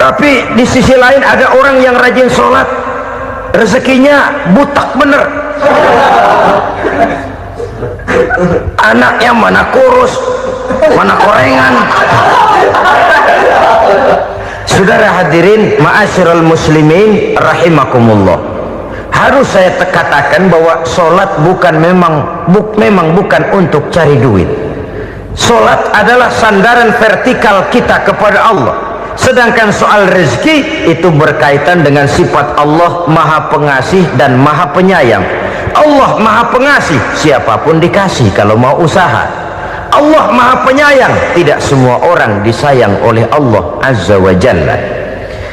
Tapi di sisi lain ada orang yang rajin sholat, rezekinya butak bener. Anaknya mana kurus, mana korengan. Saudara hadirin ma'asyiral muslimin rahimakumullah, harus saya katakan bahwa sholat memang bukan untuk cari duit. Sholat adalah sandaran vertikal kita kepada Allah. Sedangkan soal rezeki itu berkaitan dengan sifat Allah Maha Pengasih dan Maha Penyayang. Allah Maha Pengasih, siapapun dikasih kalau mau usaha. Allah Maha Penyayang, tidak semua orang disayang oleh Allah Azza wa Jalla.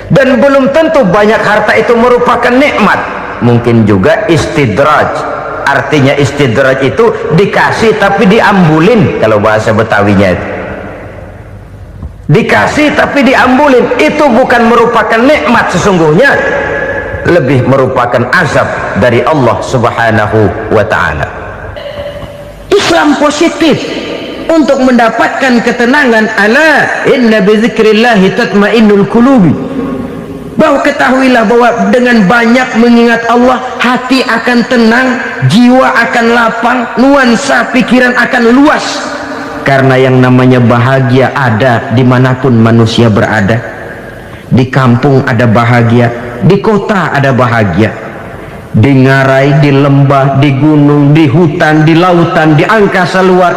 Dan belum tentu banyak harta itu merupakan nikmat. Mungkin juga istidraj. Artinya istidraj itu dikasih tapi diambulin, kalau bahasa Betawinya itu. Dikasih tapi diambulin, itu bukan merupakan nikmat sesungguhnya, lebih merupakan azab dari Allah Subhanahu wa ta'ala. Islam positif untuk mendapatkan ketenangan. Ala inna bizikrillahi tatmainnul qulubi, bahwa ketahuilah bahwa dengan banyak mengingat Allah, hati akan tenang, jiwa akan lapang, nuansa pikiran akan luas. Karena yang namanya bahagia ada dimanapun manusia berada. Di kampung ada bahagia, di kota ada bahagia, di ngarai, di lembah, di gunung, di hutan, di lautan, di angkasa luar,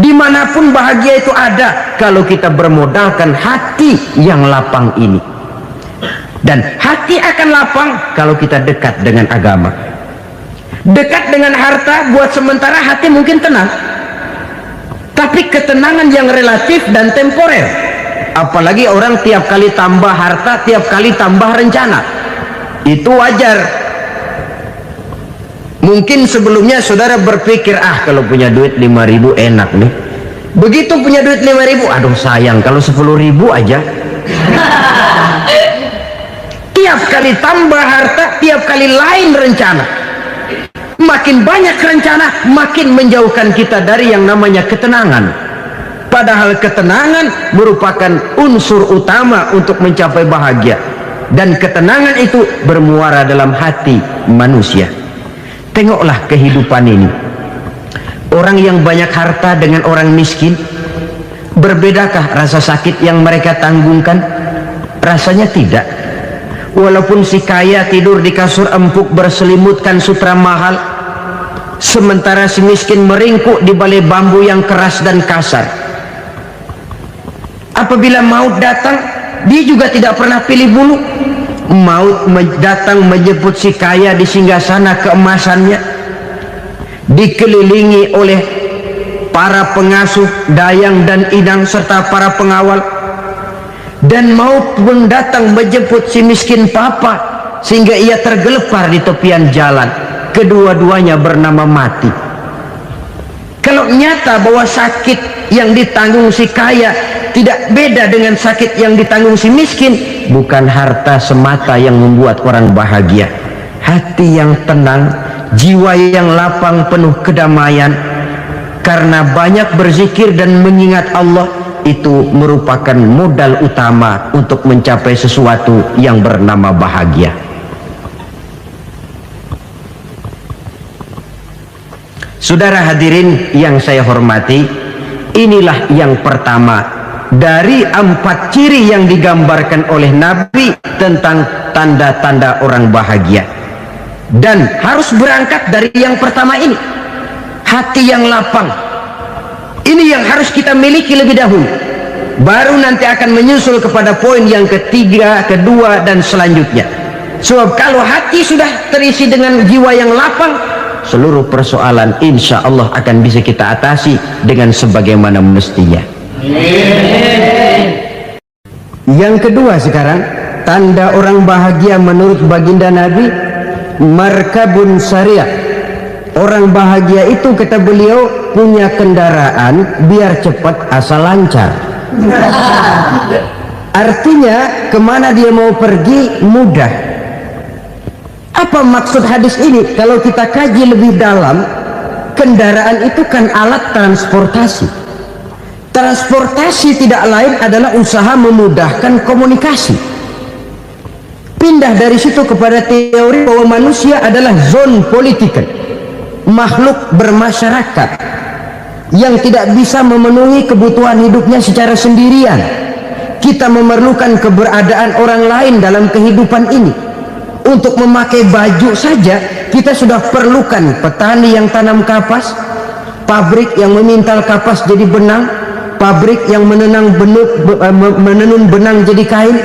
dimanapun bahagia itu ada kalau kita bermodalkan hati yang lapang ini. Dan hati akan lapang kalau kita dekat dengan agama. Dekat dengan harta buat sementara hati mungkin tenang, tapi ketenangan yang relatif dan temporer. Apalagi orang tiap kali tambah harta, tiap kali tambah rencana, itu wajar. Mungkin sebelumnya saudara berpikir, kalau punya duit 5.000 enak nih. Begitu punya duit 5.000, aduh sayang kalau 10.000 aja. Tiap kali tambah harta, tiap kali lain rencana. Makin banyak rencana, makin menjauhkan kita dari yang namanya ketenangan. Padahal ketenangan merupakan unsur utama untuk mencapai bahagia. Dan ketenangan itu bermuara dalam hati manusia. Tengoklah kehidupan ini. Orang yang banyak harta dengan orang miskin, berbedakah rasa sakit yang mereka tanggungkan? Rasanya tidak. Walaupun si kaya tidur di kasur empuk berselimutkan sutra mahal, sementara si miskin meringkuk di balai bambu yang keras dan kasar. Apabila maut datang, dia juga tidak pernah pilih bulu. Maut datang menjemput si kaya di singgasana keemasannya, dikelilingi oleh para pengasuh, dayang dan idang serta para pengawal. Dan maut pun datang menjemput si miskin papa, sehingga ia tergelepar di tepian jalan. Kedua-duanya bernama mati. Kalau nyata bahwa sakit yang ditanggung si kaya tidak beda dengan sakit yang ditanggung si miskin, bukan harta semata yang membuat orang bahagia. Hati yang tenang, jiwa yang lapang penuh kedamaian, karena banyak berzikir dan mengingat Allah, itu merupakan modal utama untuk mencapai sesuatu yang bernama bahagia. Saudara hadirin yang saya hormati, inilah yang pertama dari 4 ciri yang digambarkan oleh Nabi tentang tanda-tanda orang bahagia. Dan harus berangkat dari yang pertama ini, hati yang lapang. Ini yang harus kita miliki lebih dahulu, baru nanti akan menyusul kepada poin yang ketiga, kedua, dan selanjutnya. Sebab kalau hati sudah terisi dengan jiwa yang lapang, seluruh persoalan insya Allah akan bisa kita atasi dengan sebagaimana mestinya. Yang kedua sekarang, tanda orang bahagia menurut baginda Nabi, markabun syariah. Orang bahagia itu, kata beliau, punya kendaraan biar cepat asal lancar. Artinya kemana dia mau pergi mudah. Apa maksud hadis ini? Kalau kita kaji lebih dalam, kendaraan itu kan alat transportasi. Transportasi tidak lain adalah usaha memudahkan komunikasi. pindah dari situ kepada teori bahwa manusia adalah zon political, makhluk bermasyarakat yang tidak bisa memenuhi kebutuhan hidupnya secara sendirian. Kita memerlukan keberadaan orang lain dalam kehidupan ini. Untuk memakai baju saja kita sudah perlukan petani yang tanam kapas, pabrik yang memintal kapas jadi benang, pabrik yang menenun benang jadi kain,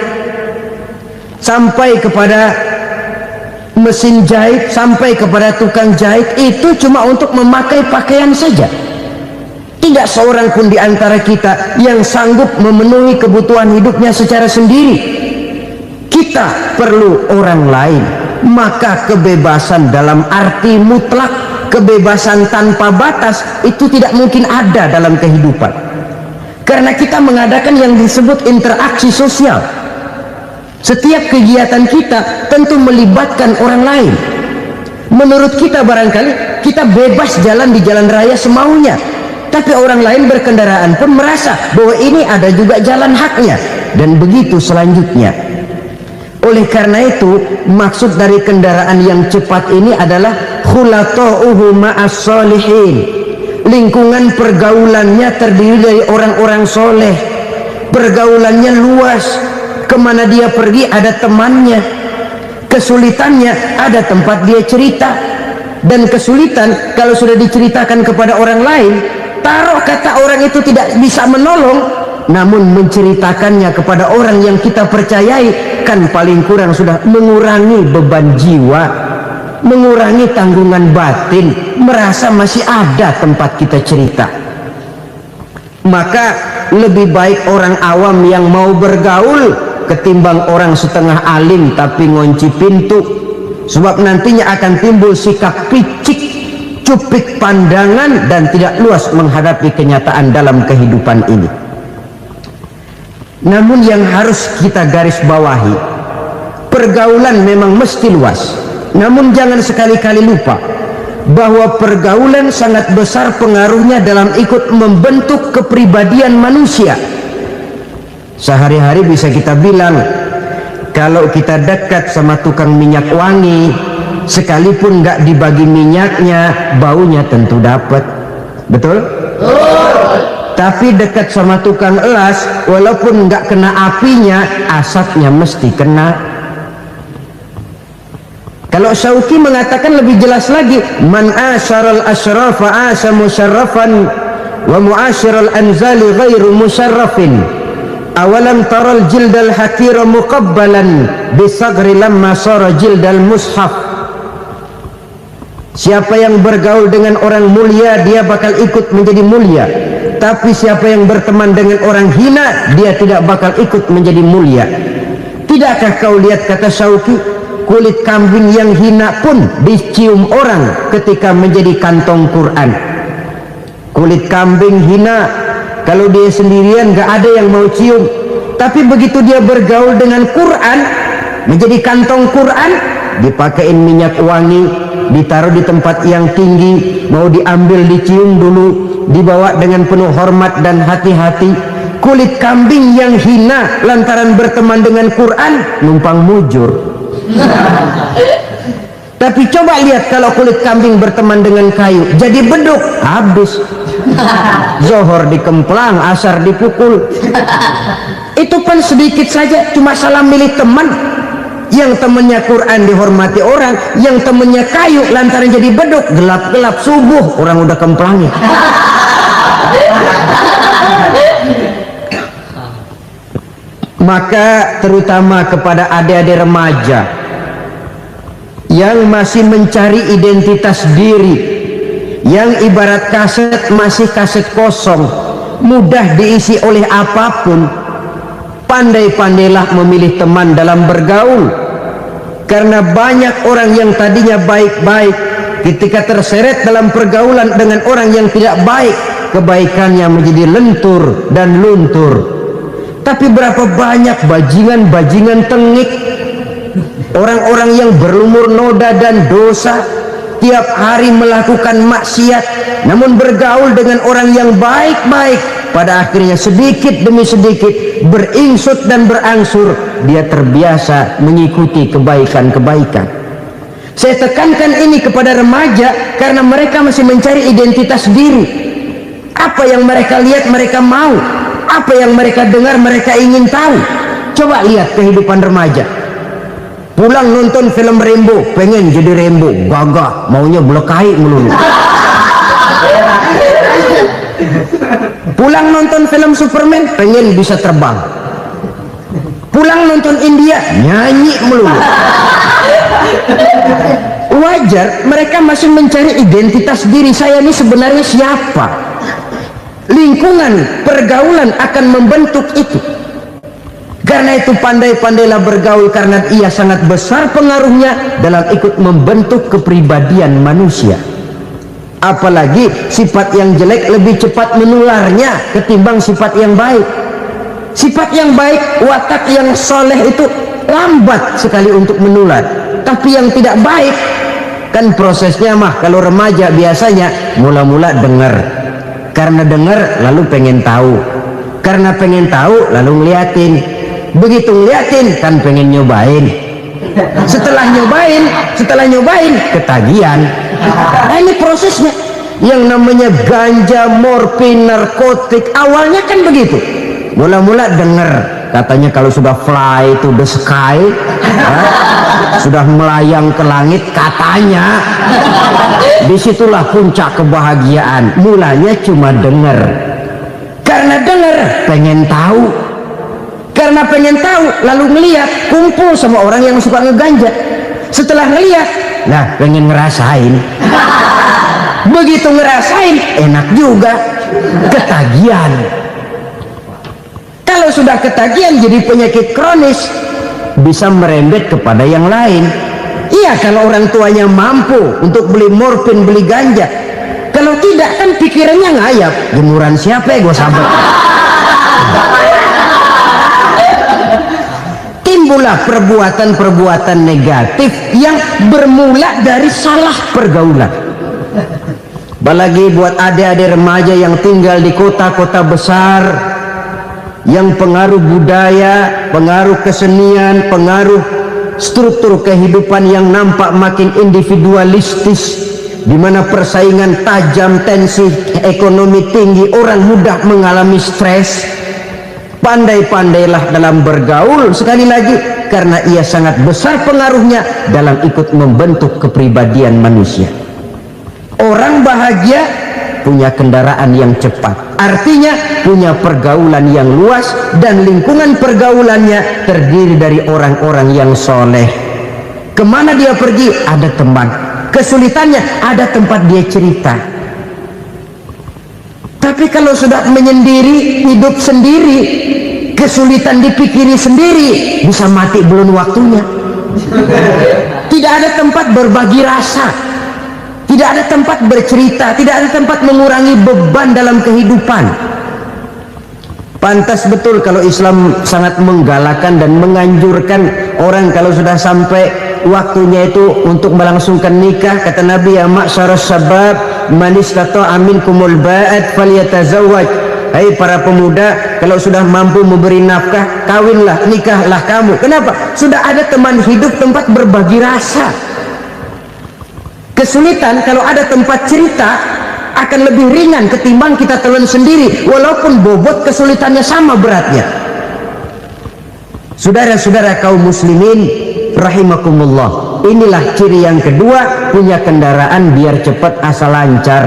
sampai kepada mesin jahit, sampai kepada tukang jahit. Itu cuma untuk memakai pakaian saja. Tidak seorang pun di antara kita yang sanggup memenuhi kebutuhan hidupnya secara sendiri. Kita perlu orang lain. Maka kebebasan dalam arti mutlak, kebebasan tanpa batas, itu tidak mungkin ada dalam kehidupan. Karena kita mengadakan yang disebut interaksi sosial. Setiap kegiatan kita tentu melibatkan orang lain. Menurut kita barangkali kita bebas jalan di jalan raya semaunya, tapi orang lain berkendaraan pun merasa bahwa ini ada juga jalan haknya, dan begitu selanjutnya. Oleh karena itu, maksud dari kendaraan yang cepat ini adalah khulatuhu ma'as solihin. Lingkungan pergaulannya terdiri dari orang-orang soleh. Pergaulannya luas. Kemana dia pergi ada temannya. Kesulitannya ada tempat dia cerita. Dan kesulitan kalau sudah diceritakan kepada orang lain, taruh kata orang itu tidak bisa menolong, namun menceritakannya kepada orang yang kita percayai, kan paling kurang sudah mengurangi beban jiwa, mengurangi tanggungan batin, merasa masih ada tempat kita cerita. Maka lebih baik orang awam yang mau bergaul ketimbang orang setengah alim tapi ngunci pintu, sebab nantinya akan timbul sikap picik, cupik pandangan, dan tidak luas menghadapi kenyataan dalam kehidupan ini. Namun yang harus kita garis bawahi, pergaulan memang mesti luas, namun jangan sekali-kali lupa bahwa pergaulan sangat besar pengaruhnya dalam ikut membentuk kepribadian manusia. Sehari-hari bisa kita bilang, kalau kita dekat sama tukang minyak wangi, sekalipun nggak dibagi minyaknya, baunya tentu dapat. Betul? Tapi dekat sama tukang elas, walaupun nggak kena apinya, asapnya mesti kena. Kalau Syauqi mengatakan lebih jelas lagi, man asyaral asyrafa asa musyarrafan wa muasyiral anzali ghairu musyarrafin. Awalam taral jildal hakira muqabbalan bisagri lamma sara jildal mushaf. Siapa yang bergaul dengan orang mulia, dia bakal ikut menjadi mulia. Tapi siapa yang berteman dengan orang hina, dia tidak bakal ikut menjadi mulia. Tidakkah kau lihat, kata Syauqi, kulit kambing yang hina pun dicium orang ketika menjadi kantong Quran. Kulit kambing hina, kalau dia sendirian gak ada yang mau cium. Tapi begitu dia bergaul dengan Quran, menjadi kantong Quran, dipakein minyak wangi, ditaruh di tempat yang tinggi, mau diambil dicium dulu, dibawa dengan penuh hormat dan hati-hati. Kulit kambing yang hina lantaran berteman dengan Quran, numpang mujur. Tapi coba lihat kalau kulit kambing berteman dengan kayu, jadi beduk, habis. Zohor dikemplang, asar dipukul. Itu pun sedikit saja, cuma salah milih teman. Yang temannya Quran dihormati orang, yang temannya kayu lantaran jadi beduk, gelap-gelap subuh orang udah kemplangi. Maka terutama kepada adik-adik remaja yang masih mencari identitas diri, yang ibarat kaset masih kaset kosong, mudah diisi oleh apapun, pandai-pandailah memilih teman dalam bergaul. Karena banyak orang yang tadinya baik-baik, ketika terseret dalam pergaulan dengan orang yang tidak baik, kebaikannya menjadi lentur dan luntur. Tapi berapa banyak bajingan-bajingan tengik, orang-orang yang berlumur noda dan dosa, tiap hari melakukan maksiat, namun bergaul dengan orang yang baik-baik, pada akhirnya sedikit demi sedikit beringsut dan berangsur dia terbiasa mengikuti kebaikan-kebaikan. Saya tekankan ini kepada remaja karena mereka masih mencari identitas diri. Apa yang mereka lihat mereka mau, apa yang mereka dengar mereka ingin tahu. Coba lihat kehidupan remaja. Pulang nonton film Rambo, pengen jadi Rambo, gagah, maunya belekai melulu. Pulang nonton film Superman, pengen bisa terbang. Pulang nonton India, nyanyi melulu. Wajar, mereka masih mencari identitas diri. Saya ini sebenarnya siapa? Lingkungan, pergaulan akan membentuk itu. Karena itu pandai-pandailah bergaul, karena ia sangat besar pengaruhnya dalam ikut membentuk kepribadian manusia. Apalagi sifat yang jelek lebih cepat menularnya ketimbang sifat yang baik. Sifat yang baik, watak yang soleh itu lambat sekali untuk menular. Tapi yang tidak baik, kan prosesnya mah kalau remaja biasanya mula-mula dengar. Karena dengar lalu pengen tahu. Karena pengen tahu lalu ngeliatin. Begitu ngeliatin kan pengen nyobain. Setelah nyobain ketagihan. Nah, ini prosesnya. Yang namanya ganja, morfin, narkotik awalnya kan begitu. Mula-mula dengar katanya kalau sudah fly to the sky, sudah melayang ke langit katanya, disitulah puncak kebahagiaan. Mulanya cuma dengar. Karena dengar pengen tahu. Karena pengen tahu lalu ngeliat, kumpul sama orang yang suka ngeganja. Setelah ngeliat, nah pengen ngerasain. Begitu ngerasain enak juga, ketagihan. Kalau sudah ketagihan jadi penyakit kronis, bisa merembet kepada yang lain. Iya, kalau orang tuanya mampu untuk beli morfin, beli ganja. Kalau tidak kan pikirannya ngayap, jemuran siapa ya gue sabar. Timbullah perbuatan-perbuatan negatif yang bermula dari salah pergaulan. Apalagi buat adik-adik remaja yang tinggal di kota-kota besar, yang pengaruh budaya, pengaruh kesenian, pengaruh struktur kehidupan yang nampak makin individualistis, di mana persaingan tajam, tensi ekonomi tinggi, orang mudah mengalami stres. Pandai-pandailah dalam bergaul, sekali lagi karena ia sangat besar pengaruhnya dalam ikut membentuk kepribadian manusia. Orang bahagia punya kendaraan yang cepat, artinya punya pergaulan yang luas, dan lingkungan pergaulannya terdiri dari orang-orang yang soleh. Kemana dia pergi ada teman, kesulitannya ada tempat dia cerita. Tapi kalau sudah menyendiri, hidup sendiri, kesulitan dipikiri sendiri, bisa mati belum waktunya. Tidak ada tempat berbagi rasa, tidak ada tempat bercerita, tidak ada tempat mengurangi beban dalam kehidupan. Pantas betul kalau Islam sangat menggalakkan dan menganjurkan orang kalau sudah sampai waktunya itu untuk melangsungkan nikah. Kata Nabi, ya ma'syaras sabab man istata'a minkumul ba'at falyatazawwaj. Hai para pemuda, kalau sudah mampu memberi nafkah, kawinlah, nikahlah kamu. Kenapa? Sudah ada teman hidup, tempat berbagi rasa. Kesulitan kalau ada tempat cerita akan lebih ringan ketimbang kita telan sendiri, walaupun bobot kesulitannya sama beratnya. Saudara-saudara kaum muslimin rahimakumullah, inilah ciri yang kedua, punya kendaraan biar cepat asal lancar.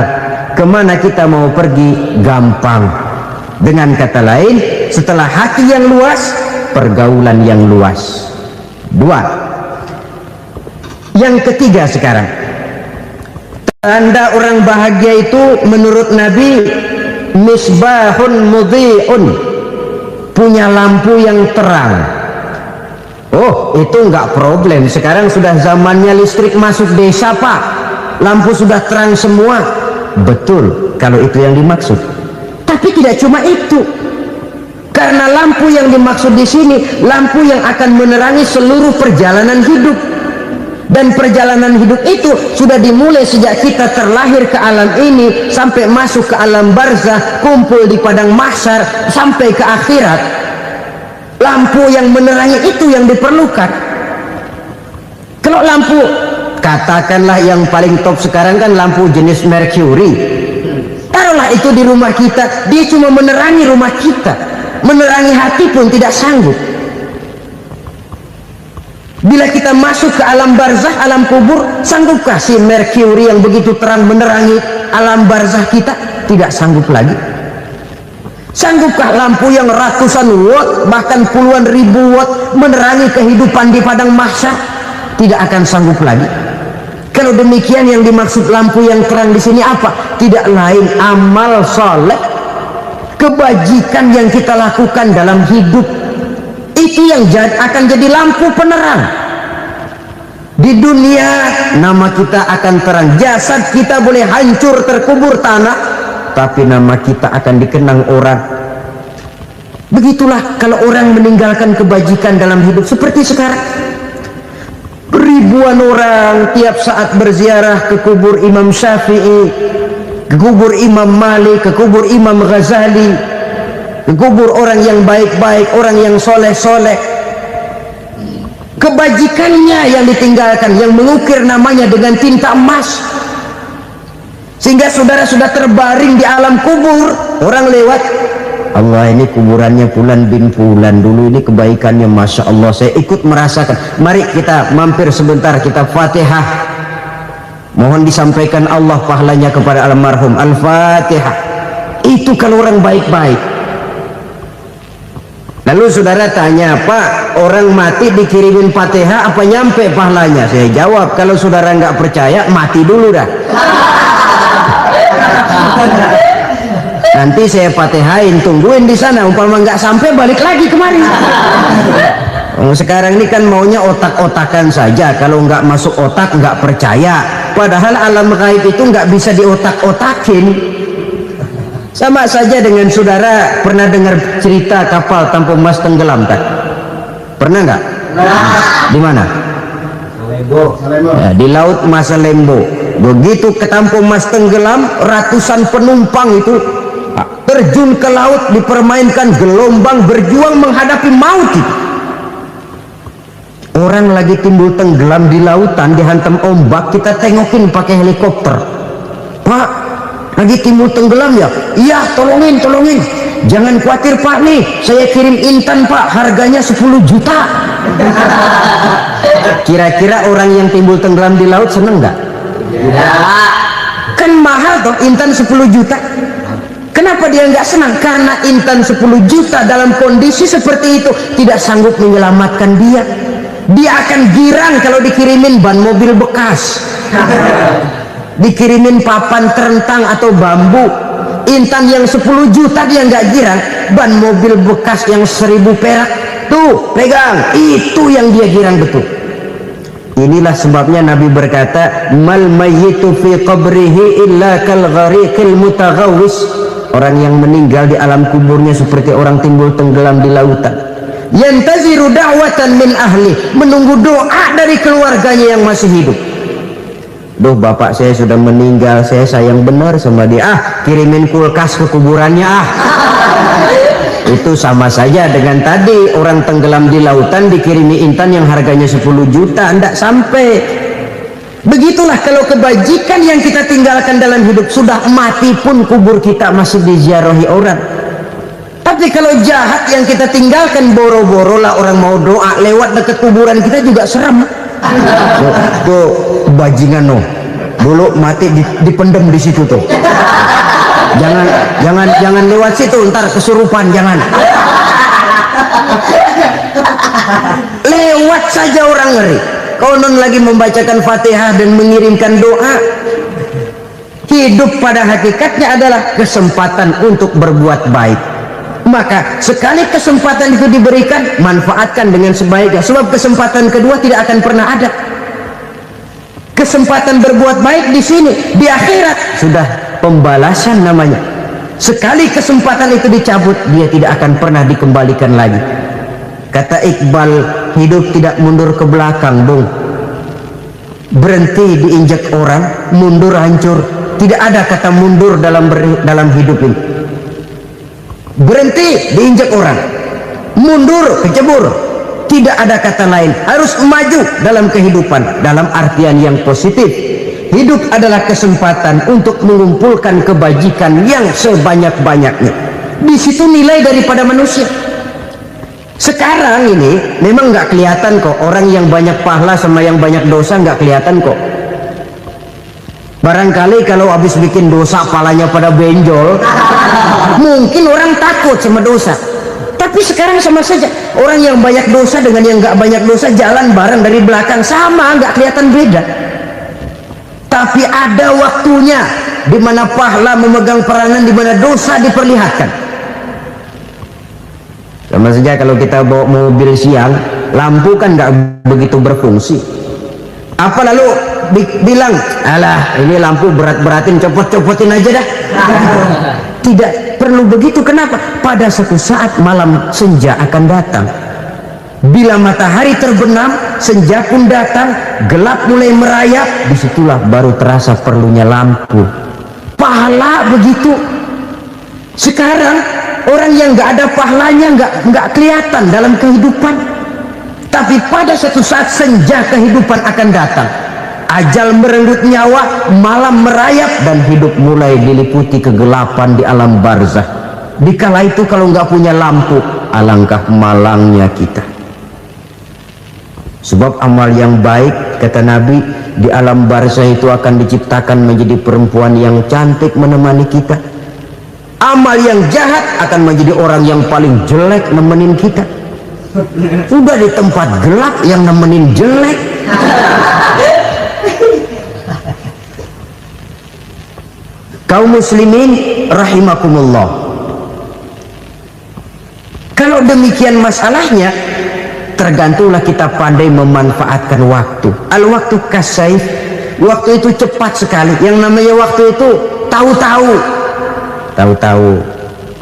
Kemana kita mau pergi gampang. Dengan kata lain, setelah hati yang luas, pergaulan yang luas. Dua. Yang ketiga sekarang, tanda orang bahagia itu menurut Nabi, misbahun mudhi'un, punya lampu yang terang. Oh, itu enggak problem. Sekarang sudah zamannya listrik masuk desa, Pak. Lampu sudah terang semua. Betul, kalau itu yang dimaksud. Tapi tidak cuma itu. Karena lampu yang dimaksud di sini, lampu yang akan menerangi seluruh perjalanan hidup. Dan perjalanan hidup itu sudah dimulai sejak kita terlahir ke alam ini sampai masuk ke alam barzah, kumpul di padang mahsyar sampai ke akhirat. Lampu yang menerangi itu yang diperlukan. Kalau lampu, katakanlah yang paling top sekarang kan lampu jenis Mercury, taruhlah itu di rumah kita, dia cuma menerangi rumah kita, menerangi hati pun tidak sanggup. Bila kita masuk ke alam barzah, alam kubur, sanggupkah si Mercury yang begitu terang menerangi alam barzah kita? Tidak sanggup lagi. Sanggupkah lampu yang ratusan watt bahkan puluhan ribu watt menerangi kehidupan di padang mahsyar? Tidak akan sanggup lagi. Kalau demikian, yang dimaksud lampu yang terang di sini apa? Tidak lain amal soleh, kebajikan yang kita lakukan dalam hidup. Itu yang akan jadi lampu penerang. Di dunia nama kita akan terang, jasad kita boleh hancur terkubur tanah, tapi nama kita akan dikenang orang. Begitulah kalau orang meninggalkan kebajikan dalam hidup seperti sekarang. Ribuan orang tiap saat berziarah ke kubur Imam Syafi'i, ke kubur Imam Malik, ke kubur Imam Ghazali, ke kubur orang yang baik-baik, orang yang soleh-soleh. Kebajikannya yang ditinggalkan, yang mengukir namanya dengan tinta emas, sehingga saudara sudah terbaring di alam kubur. Orang lewat, Allah, ini kuburannya Fulan bin Fulan, dulu ini kebaikannya Masya Allah, saya ikut merasakan. Mari kita mampir sebentar, kita Fatihah, mohon disampaikan Allah pahalanya kepada almarhum. Al-Fatihah. Itu kalau orang baik-baik. Lalu saudara tanya, Pak, orang mati dikirimin Fatihah apa nyampe pahalanya? Saya jawab, kalau saudara nggak percaya, mati dulu dah. Nanti saya Fatihain, tungguin di sana, umpama nggak sampai balik lagi kemari. Sekarang ini kan maunya otak-otakan saja, kalau nggak masuk otak nggak percaya. Padahal alam gaib itu nggak bisa diotak-otakin. Sama saja dengan saudara pernah dengar cerita kapal Tampung Mas tenggelam kan? Pernah nggak? Di mana? Ya, di laut Masalembo. Begitu ke Tampung Mas tenggelam, ratusan penumpang itu terjun ke laut, dipermainkan gelombang, berjuang menghadapi maut itu. Orang lagi timbul tenggelam di lautan, dihantam ombak, kita tengokin pakai helikopter. Pak, lagi timbul tenggelam ya? Iya, tolongin. Jangan khawatir Pak, nih saya kirim intan Pak, harganya 10 juta. Kira-kira orang yang timbul tenggelam di laut seneng nggak? Ya. Kan mahal toh intan 10 juta. Kenapa dia nggak senang? Karena intan 10 juta dalam kondisi seperti itu tidak sanggup menyelamatkan dia. Dia akan girang kalau dikirimin ban mobil bekas, dikirimin papan terentang atau bambu. Intan yang 10 juta dia nggak girang, ban mobil bekas yang 1000 perak tuh pegang, itu yang dia girang betul. Inilah sebabnya Nabi berkata, mal mayyitu fi qabrihi illa kal ghariqil mutaghawwis. Orang yang meninggal di alam kuburnya seperti orang timbul tenggelam di lautan. Yantaziru da'watan min ahli, menunggu doa dari keluarganya yang masih hidup. Duh, bapak saya sudah meninggal, saya sayang benar sama dia. Kirimin kulkas ke kuburannya Itu sama saja dengan tadi orang tenggelam di lautan dikirimi intan yang harganya 10 juta, tidak sampai. Begitulah kalau kebajikan yang kita tinggalkan dalam hidup, sudah mati pun kubur kita masih diziarahi orang. Tapi kalau jahat yang kita tinggalkan, boro-boro lah orang mau doa lewat dekat kuburan kita juga serem. Tuh bajingan no, dulu mati dipendem di situ tuh. Jangan lewat situ, ntar kesurupan, jangan. Lewat saja orang ngeri. Konon lagi membacakan Fatihah dan mengirimkan doa. Hidup pada hakikatnya adalah kesempatan untuk berbuat baik. Maka sekali kesempatan itu diberikan, manfaatkan dengan sebaiknya. Sebab kesempatan kedua tidak akan pernah ada. Kesempatan berbuat baik di sini, di akhirat sudah pembalasan namanya. Sekali kesempatan itu dicabut, dia tidak akan pernah dikembalikan lagi. Kata Iqbal, hidup tidak mundur ke belakang, Bung. berhenti diinjak orang, mundur hancur. Tidak ada kata mundur dalam hidup ini. Berhenti diinjak orang, mundur kecebur. Tidak ada kata lain, harus maju dalam kehidupan dalam artian yang positif. Hidup adalah kesempatan untuk mengumpulkan kebajikan yang sebanyak-banyaknya. Di situ nilai daripada manusia. Sekarang ini memang nggak kelihatan kok, orang yang banyak pahala sama yang banyak dosa nggak kelihatan kok. Barangkali kalau habis bikin dosa palanya pada benjol, mungkin orang takut sama dosa. Tapi sekarang sama saja, orang yang banyak dosa dengan yang nggak banyak dosa jalan bareng dari belakang, sama, nggak kelihatan beda. Tapi ada waktunya di mana pahala memegang peranan, di mana dosa diperlihatkan. Sama saja kalau kita bawa mobil siang, lampu kan nggak begitu berfungsi. Apa lalu bilang, alah ini lampu berat-beratin, copot-copotin aja dah. Tidak perlu begitu. Kenapa? Pada suatu saat malam senja akan datang. Bila matahari terbenam, senja pun datang, gelap mulai merayap, disitulah baru terasa perlunya lampu. Pahala begitu. Sekarang orang yang nggak ada pahalanya nggak kelihatan dalam kehidupan. Tapi pada suatu saat senja kehidupan akan datang. Ajal merenggut nyawa, malam merayap, dan hidup mulai diliputi kegelapan di alam barzah. Dikala itu kalau nggak punya lampu, alangkah malangnya kita. Sebab amal yang baik, kata Nabi, di alam barzah itu akan diciptakan menjadi perempuan yang cantik menemani kita. Amal yang jahat akan menjadi orang yang paling jelek nemenin kita. Udah di tempat gelap yang nemenin jelek. Kaum muslimin rahimakumullah, kalau demikian masalahnya, tergantunglah kita pandai memanfaatkan waktu. Al-waktu kasayf, waktu itu cepat sekali. Yang namanya waktu itu tahu-tahu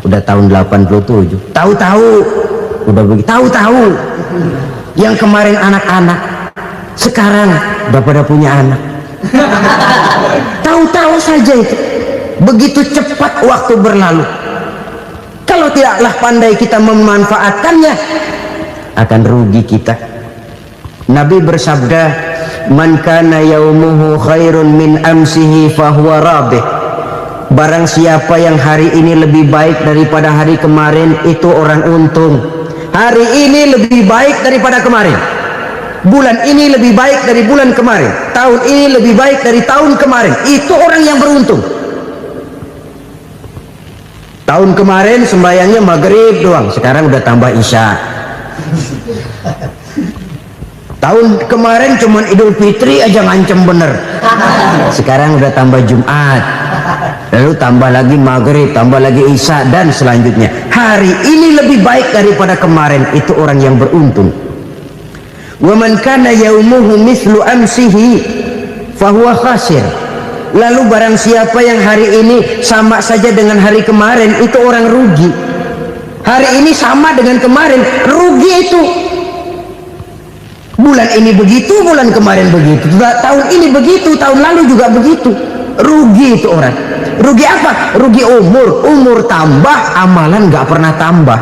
udah tahun 87, tahu-tahu udah begitu, tahu-tahu yang kemarin anak-anak sekarang udah pada punya anak. Tahu-tahu saja itu. Begitu cepat waktu berlalu. Kalau tidaklah pandai kita memanfaatkannya, akan rugi kita. Nabi bersabda, man kana yaumuhu khairun min amsihi fahuwa rabih. Barang siapa yang hari ini lebih baik daripada hari kemarin, itu orang untung. Hari ini lebih baik daripada kemarin, bulan ini lebih baik dari bulan kemarin, tahun ini lebih baik dari tahun kemarin, itu orang yang beruntung. Tahun kemarin sembahyangnya maghrib doang, sekarang udah tambah isya. Tahun kemarin cuman Idul Fitri aja ngancem bener, sekarang udah tambah Jumat, lalu tambah lagi maghrib, tambah lagi isya, dan selanjutnya. Hari ini lebih baik daripada kemarin, itu orang yang beruntung. Wa man kana yaumuhu mislu amsihi fahuwa khasir. Lalu barang siapa yang hari ini sama saja dengan hari kemarin, itu orang rugi. Hari ini sama dengan kemarin, rugi itu. Bulan ini begitu, bulan kemarin begitu, tahun ini begitu, tahun lalu juga begitu. Rugi itu orang. Rugi apa? Rugi umur. Umur tambah, amalan nggak pernah tambah.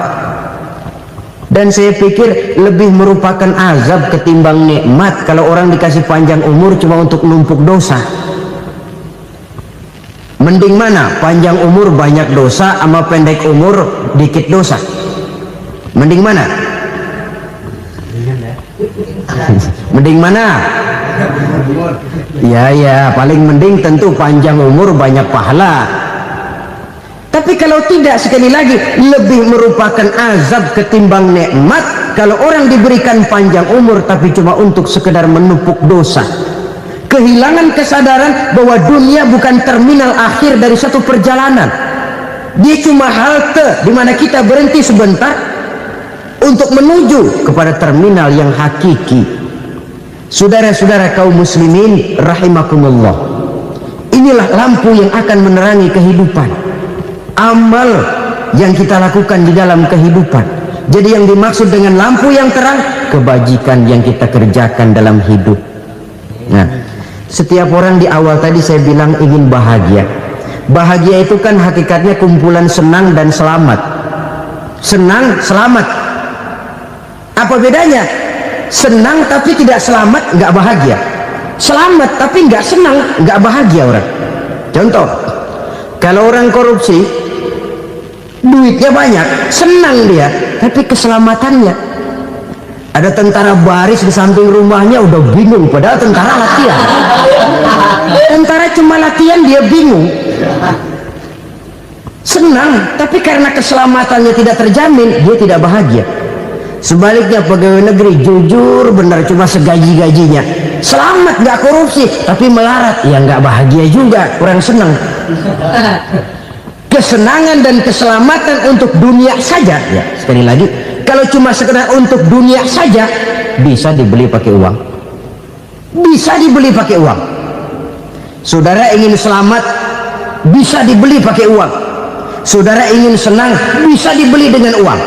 Dan saya pikir lebih merupakan azab ketimbang nikmat kalau orang dikasih panjang umur cuma untuk numpuk dosa. Mending mana? Panjang umur banyak dosa sama pendek umur dikit dosa? Mending mana? Mending mana? Ya, paling mending tentu panjang umur banyak pahala. Tapi kalau tidak, sekali lagi, lebih merupakan azab ketimbang nikmat kalau orang diberikan panjang umur tapi cuma untuk sekedar menumpuk dosa. Kehilangan kesadaran bahwa dunia bukan terminal akhir dari satu perjalanan. Dia cuma halte di mana kita berhenti sebentar untuk menuju kepada terminal yang hakiki. Saudara-saudara kaum muslimin rahimakumullah, inilah lampu yang akan menerangi kehidupan. Amal yang kita lakukan di dalam kehidupan. Jadi yang dimaksud dengan lampu yang terang, kebajikan yang kita kerjakan dalam hidup. Nah, Setiap orang di awal tadi saya bilang ingin bahagia. Bahagia itu kan hakikatnya kumpulan senang dan selamat. Senang, selamat. Apa bedanya? Senang tapi tidak selamat, nggak bahagia. Selamat tapi nggak senang, nggak bahagia orang. Contoh, kalau orang korupsi, duitnya banyak, senang dia, tapi keselamatannya. Ada tentara baris di samping rumahnya udah bingung, padahal tentara latihan. Tentara cuma latihan, dia bingung. Senang, tapi karena keselamatannya tidak terjamin, dia tidak bahagia. Sebaliknya pegawai negeri jujur benar, cuma segaji-gajinya, selamat nggak korupsi, tapi melarat, ya nggak bahagia juga, kurang senang. Kesenangan dan keselamatan untuk dunia saja, ya sekali lagi, kalau cuma sekedar untuk dunia saja, bisa dibeli pakai uang. Bisa dibeli pakai uang. Saudara ingin selamat, bisa dibeli pakai uang. Saudara ingin senang, bisa dibeli dengan uang.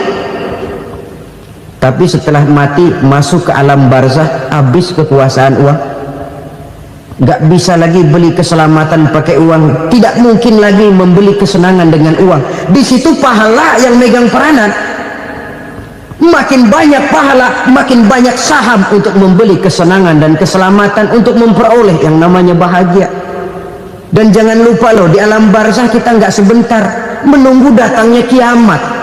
Tapi setelah mati, masuk ke alam barzah, habis kekuasaan uang. Nggak bisa lagi beli keselamatan pakai uang, tidak mungkin lagi membeli kesenangan dengan uang. Di situ pahala yang megang peranan. Makin banyak pahala, makin banyak saham untuk membeli kesenangan dan keselamatan, untuk memperoleh yang namanya bahagia. Dan jangan lupa loh, di alam barzah kita nggak sebentar, menunggu datangnya kiamat.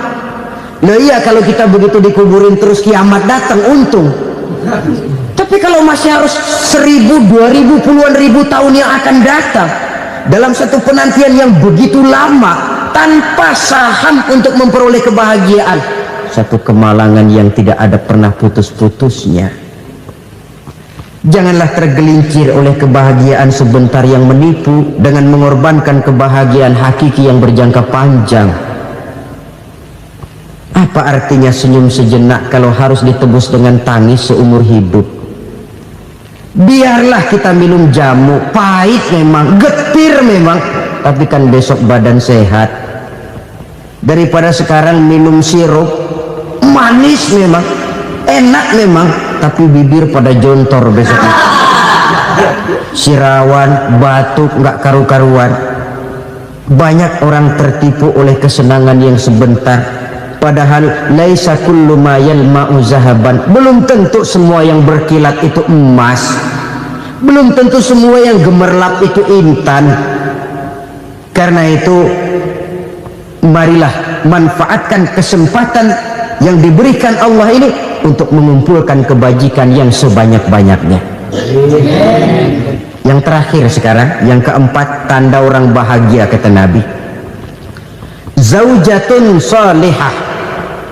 Loh iya, kalau kita begitu dikuburin terus kiamat datang, untung. Tapi kalau masih harus 1000, 2000, puluhan ribu tahun yang akan datang, dalam satu penantian yang begitu lama, tanpa saham untuk memperoleh kebahagiaan, satu kemalangan yang tidak ada pernah putus-putusnya. Janganlah tergelincir oleh kebahagiaan sebentar yang menipu dengan mengorbankan kebahagiaan hakiki yang berjangka panjang. Apa artinya senyum sejenak kalau harus ditebus dengan tangis seumur hidup? Biarlah kita minum jamu, pahit memang, getir memang, tapi kan besok badan sehat. Daripada sekarang minum sirup, manis memang, enak memang, tapi bibir pada jontor besok. Sirawan, batuk, nggak karu-karuan. Banyak orang tertipu oleh kesenangan yang sebentar. Padahal laisa kullu ma yalma'u zahaban, belum tentu semua yang berkilat itu emas, belum tentu semua yang gemerlap itu intan. Karena itu marilah manfaatkan kesempatan yang diberikan Allah ini untuk mengumpulkan kebajikan yang sebanyak-banyaknya. Yang terakhir sekarang, yang keempat, tanda orang bahagia kata Nabi, zaujatun salihah.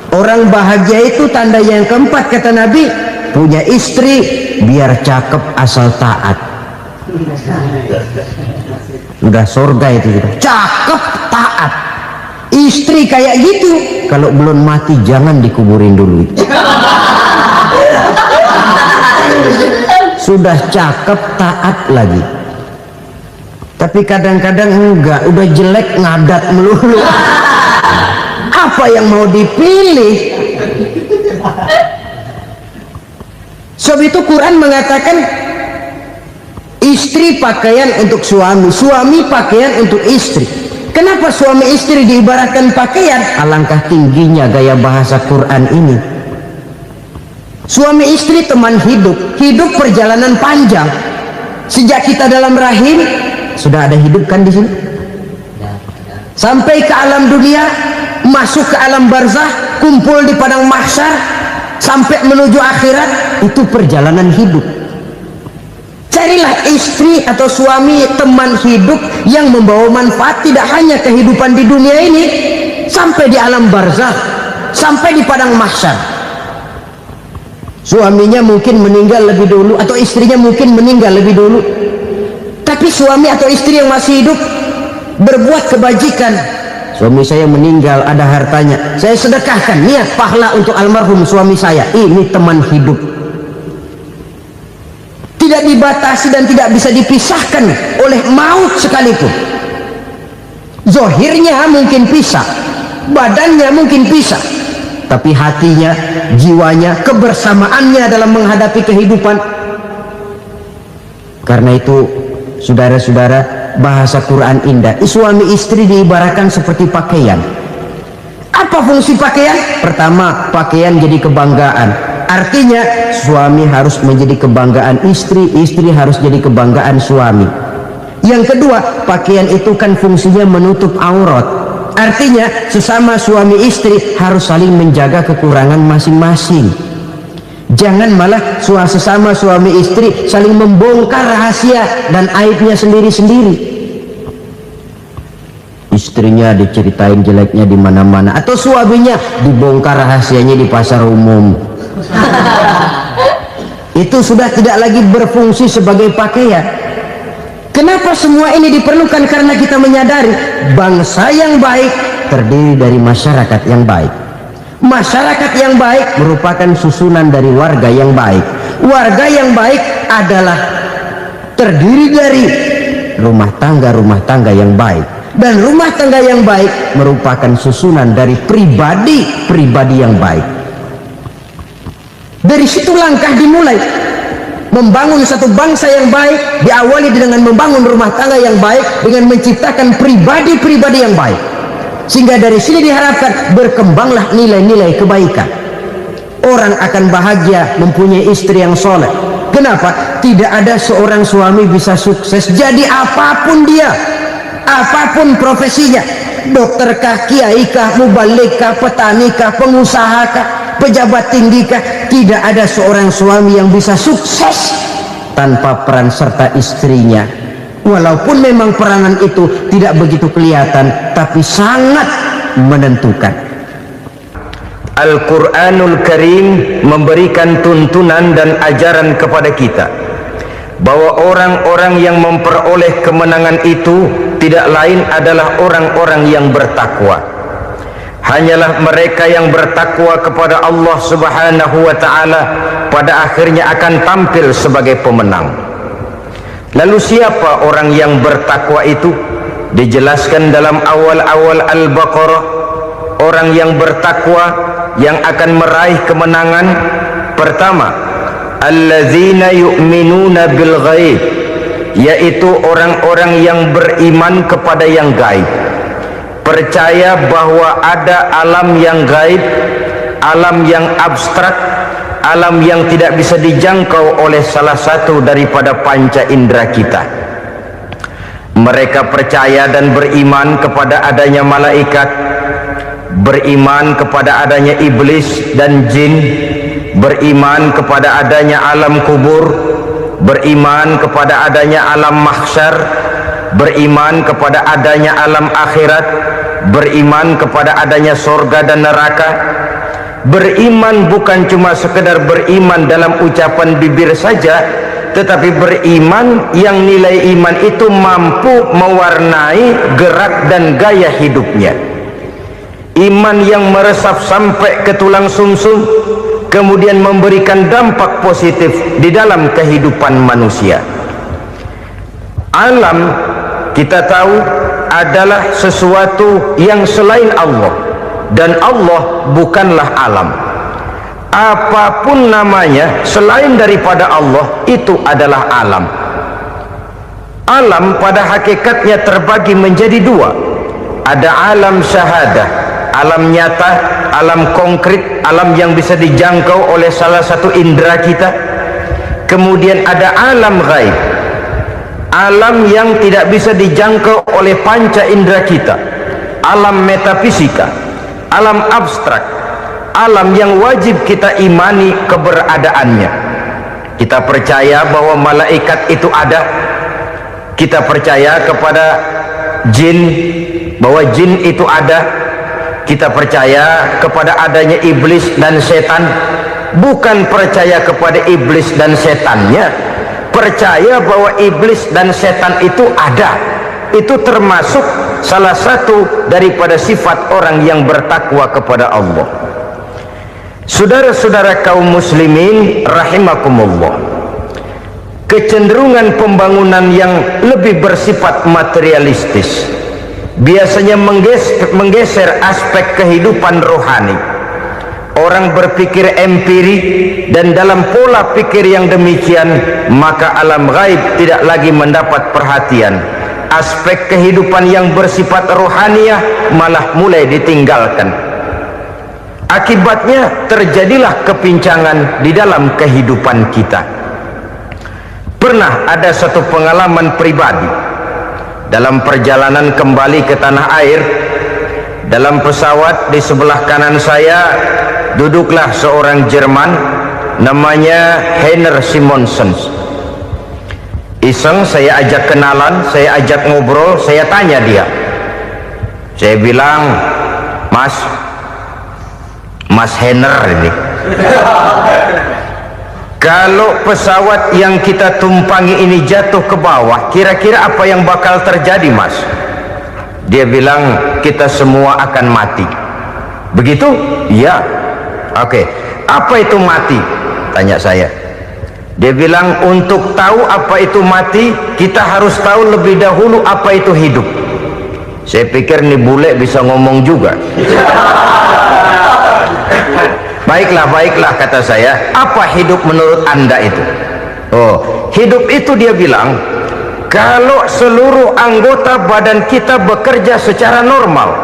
Orang bahagia itu tanda yang keempat kata Nabi, punya istri biar cakep asal taat. Udah surga itu, cakep taat. Istri kayak gitu, kalau belum mati jangan dikuburin dulu. Sudah cakep taat lagi. Tapi kadang-kadang enggak, udah jelek ngadat melulu. Apa yang mau dipilih? Sebab itu Quran mengatakan istri pakaian untuk suami, suami pakaian untuk istri. Kenapa suami istri diibaratkan pakaian? Alangkah tingginya gaya bahasa Quran ini. Suami istri teman hidup, hidup perjalanan panjang. Sejak kita dalam rahim sudah ada hidup kan di sini. Sampai ke alam dunia, masuk ke alam barzah, kumpul di padang mahsyar, sampai menuju akhirat, itu perjalanan hidup. Carilah istri atau suami, teman hidup yang membawa manfaat tidak hanya kehidupan di dunia ini, sampai di alam barzah, sampai di padang mahsyar. Suaminya mungkin meninggal lebih dulu, atau istrinya mungkin meninggal lebih dulu, tapi suami atau istri yang masih hidup berbuat kebajikan. Suami saya meninggal, ada hartanya, saya sedekahkan, niat pahala untuk almarhum suami saya. Ini teman hidup, tidak dibatasi dan tidak bisa dipisahkan oleh maut sekalipun. Zohirnya mungkin pisah, badannya mungkin pisah, tapi hatinya, jiwanya, kebersamaannya dalam menghadapi kehidupan Karena itu saudara-saudara, bahasa Quran indah. Suami istri diibaratkan seperti pakaian. Apa fungsi pakaian? Pertama, pakaian jadi kebanggaan. Artinya suami harus menjadi kebanggaan istri, istri harus jadi kebanggaan suami. Yang kedua, pakaian itu kan fungsinya menutup aurat. Artinya sesama suami istri harus saling menjaga kekurangan masing-masing. Jangan malah sesama suami istri saling membongkar rahasia dan aibnya sendiri-sendiri. Istrinya diceritain jeleknya di mana-mana, atau suaminya dibongkar rahasianya di pasar umum. Itu sudah tidak lagi berfungsi sebagai pakaian. Kenapa semua ini diperlukan? Karena kita menyadari bangsa yang baik terdiri dari masyarakat yang baik. Masyarakat yang baik merupakan susunan dari warga yang baik. Warga yang baik adalah terdiri dari rumah tangga yang baik. Dan rumah tangga yang baik merupakan susunan dari pribadi yang baik. Dari situ langkah dimulai. Membangun satu bangsa yang baik diawali dengan membangun rumah tangga yang baik, dengan menciptakan pribadi-pribadi yang baik. Sehingga dari sini diharapkan berkembanglah nilai-nilai kebaikan. Orang akan bahagia mempunyai istri yang soleh. Kenapa? Tidak ada seorang suami bisa sukses jadi apapun dia, apapun profesinya, dokter kah, kiai kah, mubalik kah, petani kah, pengusaha kah, pejabat tinggi kah. Tidak ada seorang suami yang bisa sukses tanpa peran serta istrinya. Walaupun memang peranan itu tidak begitu kelihatan, tapi sangat menentukan. Al-Quranul Karim memberikan tuntunan dan ajaran kepada kita bahwa orang-orang yang memperoleh kemenangan itu tidak lain adalah orang-orang yang bertakwa. Hanyalah mereka yang bertakwa kepada Allah Subhanahu wa ta'ala pada akhirnya akan tampil sebagai pemenang. Lalu siapa orang yang bertakwa itu? Dijelaskan dalam awal-awal Al-Baqarah, orang yang bertakwa yang akan meraih kemenangan. Pertama, allazina yu'minuna bil ghaib, yaitu orang-orang yang beriman kepada yang gaib, percaya bahwa ada alam yang gaib, alam yang abstrak, alam yang tidak bisa dijangkau oleh salah satu daripada panca indera kita. Mereka percaya dan beriman kepada adanya malaikat, beriman kepada adanya iblis dan jin, beriman kepada adanya alam kubur, beriman kepada adanya alam mahsyar, beriman kepada adanya alam akhirat, beriman kepada adanya surga dan neraka. Beriman bukan cuma sekedar beriman dalam ucapan bibir saja, tetapi beriman yang nilai iman itu mampu mewarnai gerak dan gaya hidupnya. Iman yang meresap sampai ke tulang sumsum, kemudian memberikan dampak positif di dalam kehidupan manusia. Alam, kita tahu, adalah sesuatu yang selain Allah. Dan Allah bukanlah alam. Apapun namanya selain daripada Allah, itu adalah alam. Alam pada hakikatnya terbagi menjadi dua. Ada alam syahadah, alam nyata, alam konkret, alam yang bisa dijangkau oleh salah satu indera kita. Kemudian ada alam ghaib, alam yang tidak bisa dijangkau oleh panca indera kita, alam metafisika, alam abstrak, alam yang wajib kita imani keberadaannya. Kita percaya bahwa malaikat itu ada, kita percaya kepada jin, bahwa jin itu ada, kita percaya kepada adanya iblis dan setan. Bukan percaya kepada iblis dan setannya, percaya bahwa iblis dan setan itu ada. Itu termasuk salah satu daripada sifat orang yang bertakwa kepada Allah. Saudara-saudara kaum muslimin rahimakumullah, kecenderungan pembangunan yang lebih bersifat materialistis biasanya menggeser aspek kehidupan rohani. orang berpikir empiri, dan dalam pola pikir yang demikian maka alam gaib tidak lagi mendapat perhatian. Aspek kehidupan yang bersifat rohaniyah malah mulai ditinggalkan. Akibatnya terjadilah kepincangan di dalam kehidupan kita. Pernah ada satu pengalaman pribadi dalam perjalanan kembali ke tanah air. Dalam pesawat di sebelah kanan saya duduklah seorang Jerman namanya Heiner Simonsen. Iseng saya ajak kenalan, saya ajak ngobrol, saya tanya dia. Saya bilang, Mas Heiner ini, kalau pesawat yang kita tumpangi ini jatuh ke bawah, kira-kira apa yang bakal terjadi, Mas? Dia bilang, kita semua akan mati. Begitu? Iya. Oke. Apa itu mati? Tanya saya. Dia bilang, untuk tahu apa itu mati, kita harus tahu lebih dahulu apa itu hidup. Saya pikir nih bule bisa ngomong juga. Baiklah kata saya. Apa hidup menurut Anda itu? Oh, hidup itu dia bilang, kalau seluruh anggota badan kita bekerja secara normal,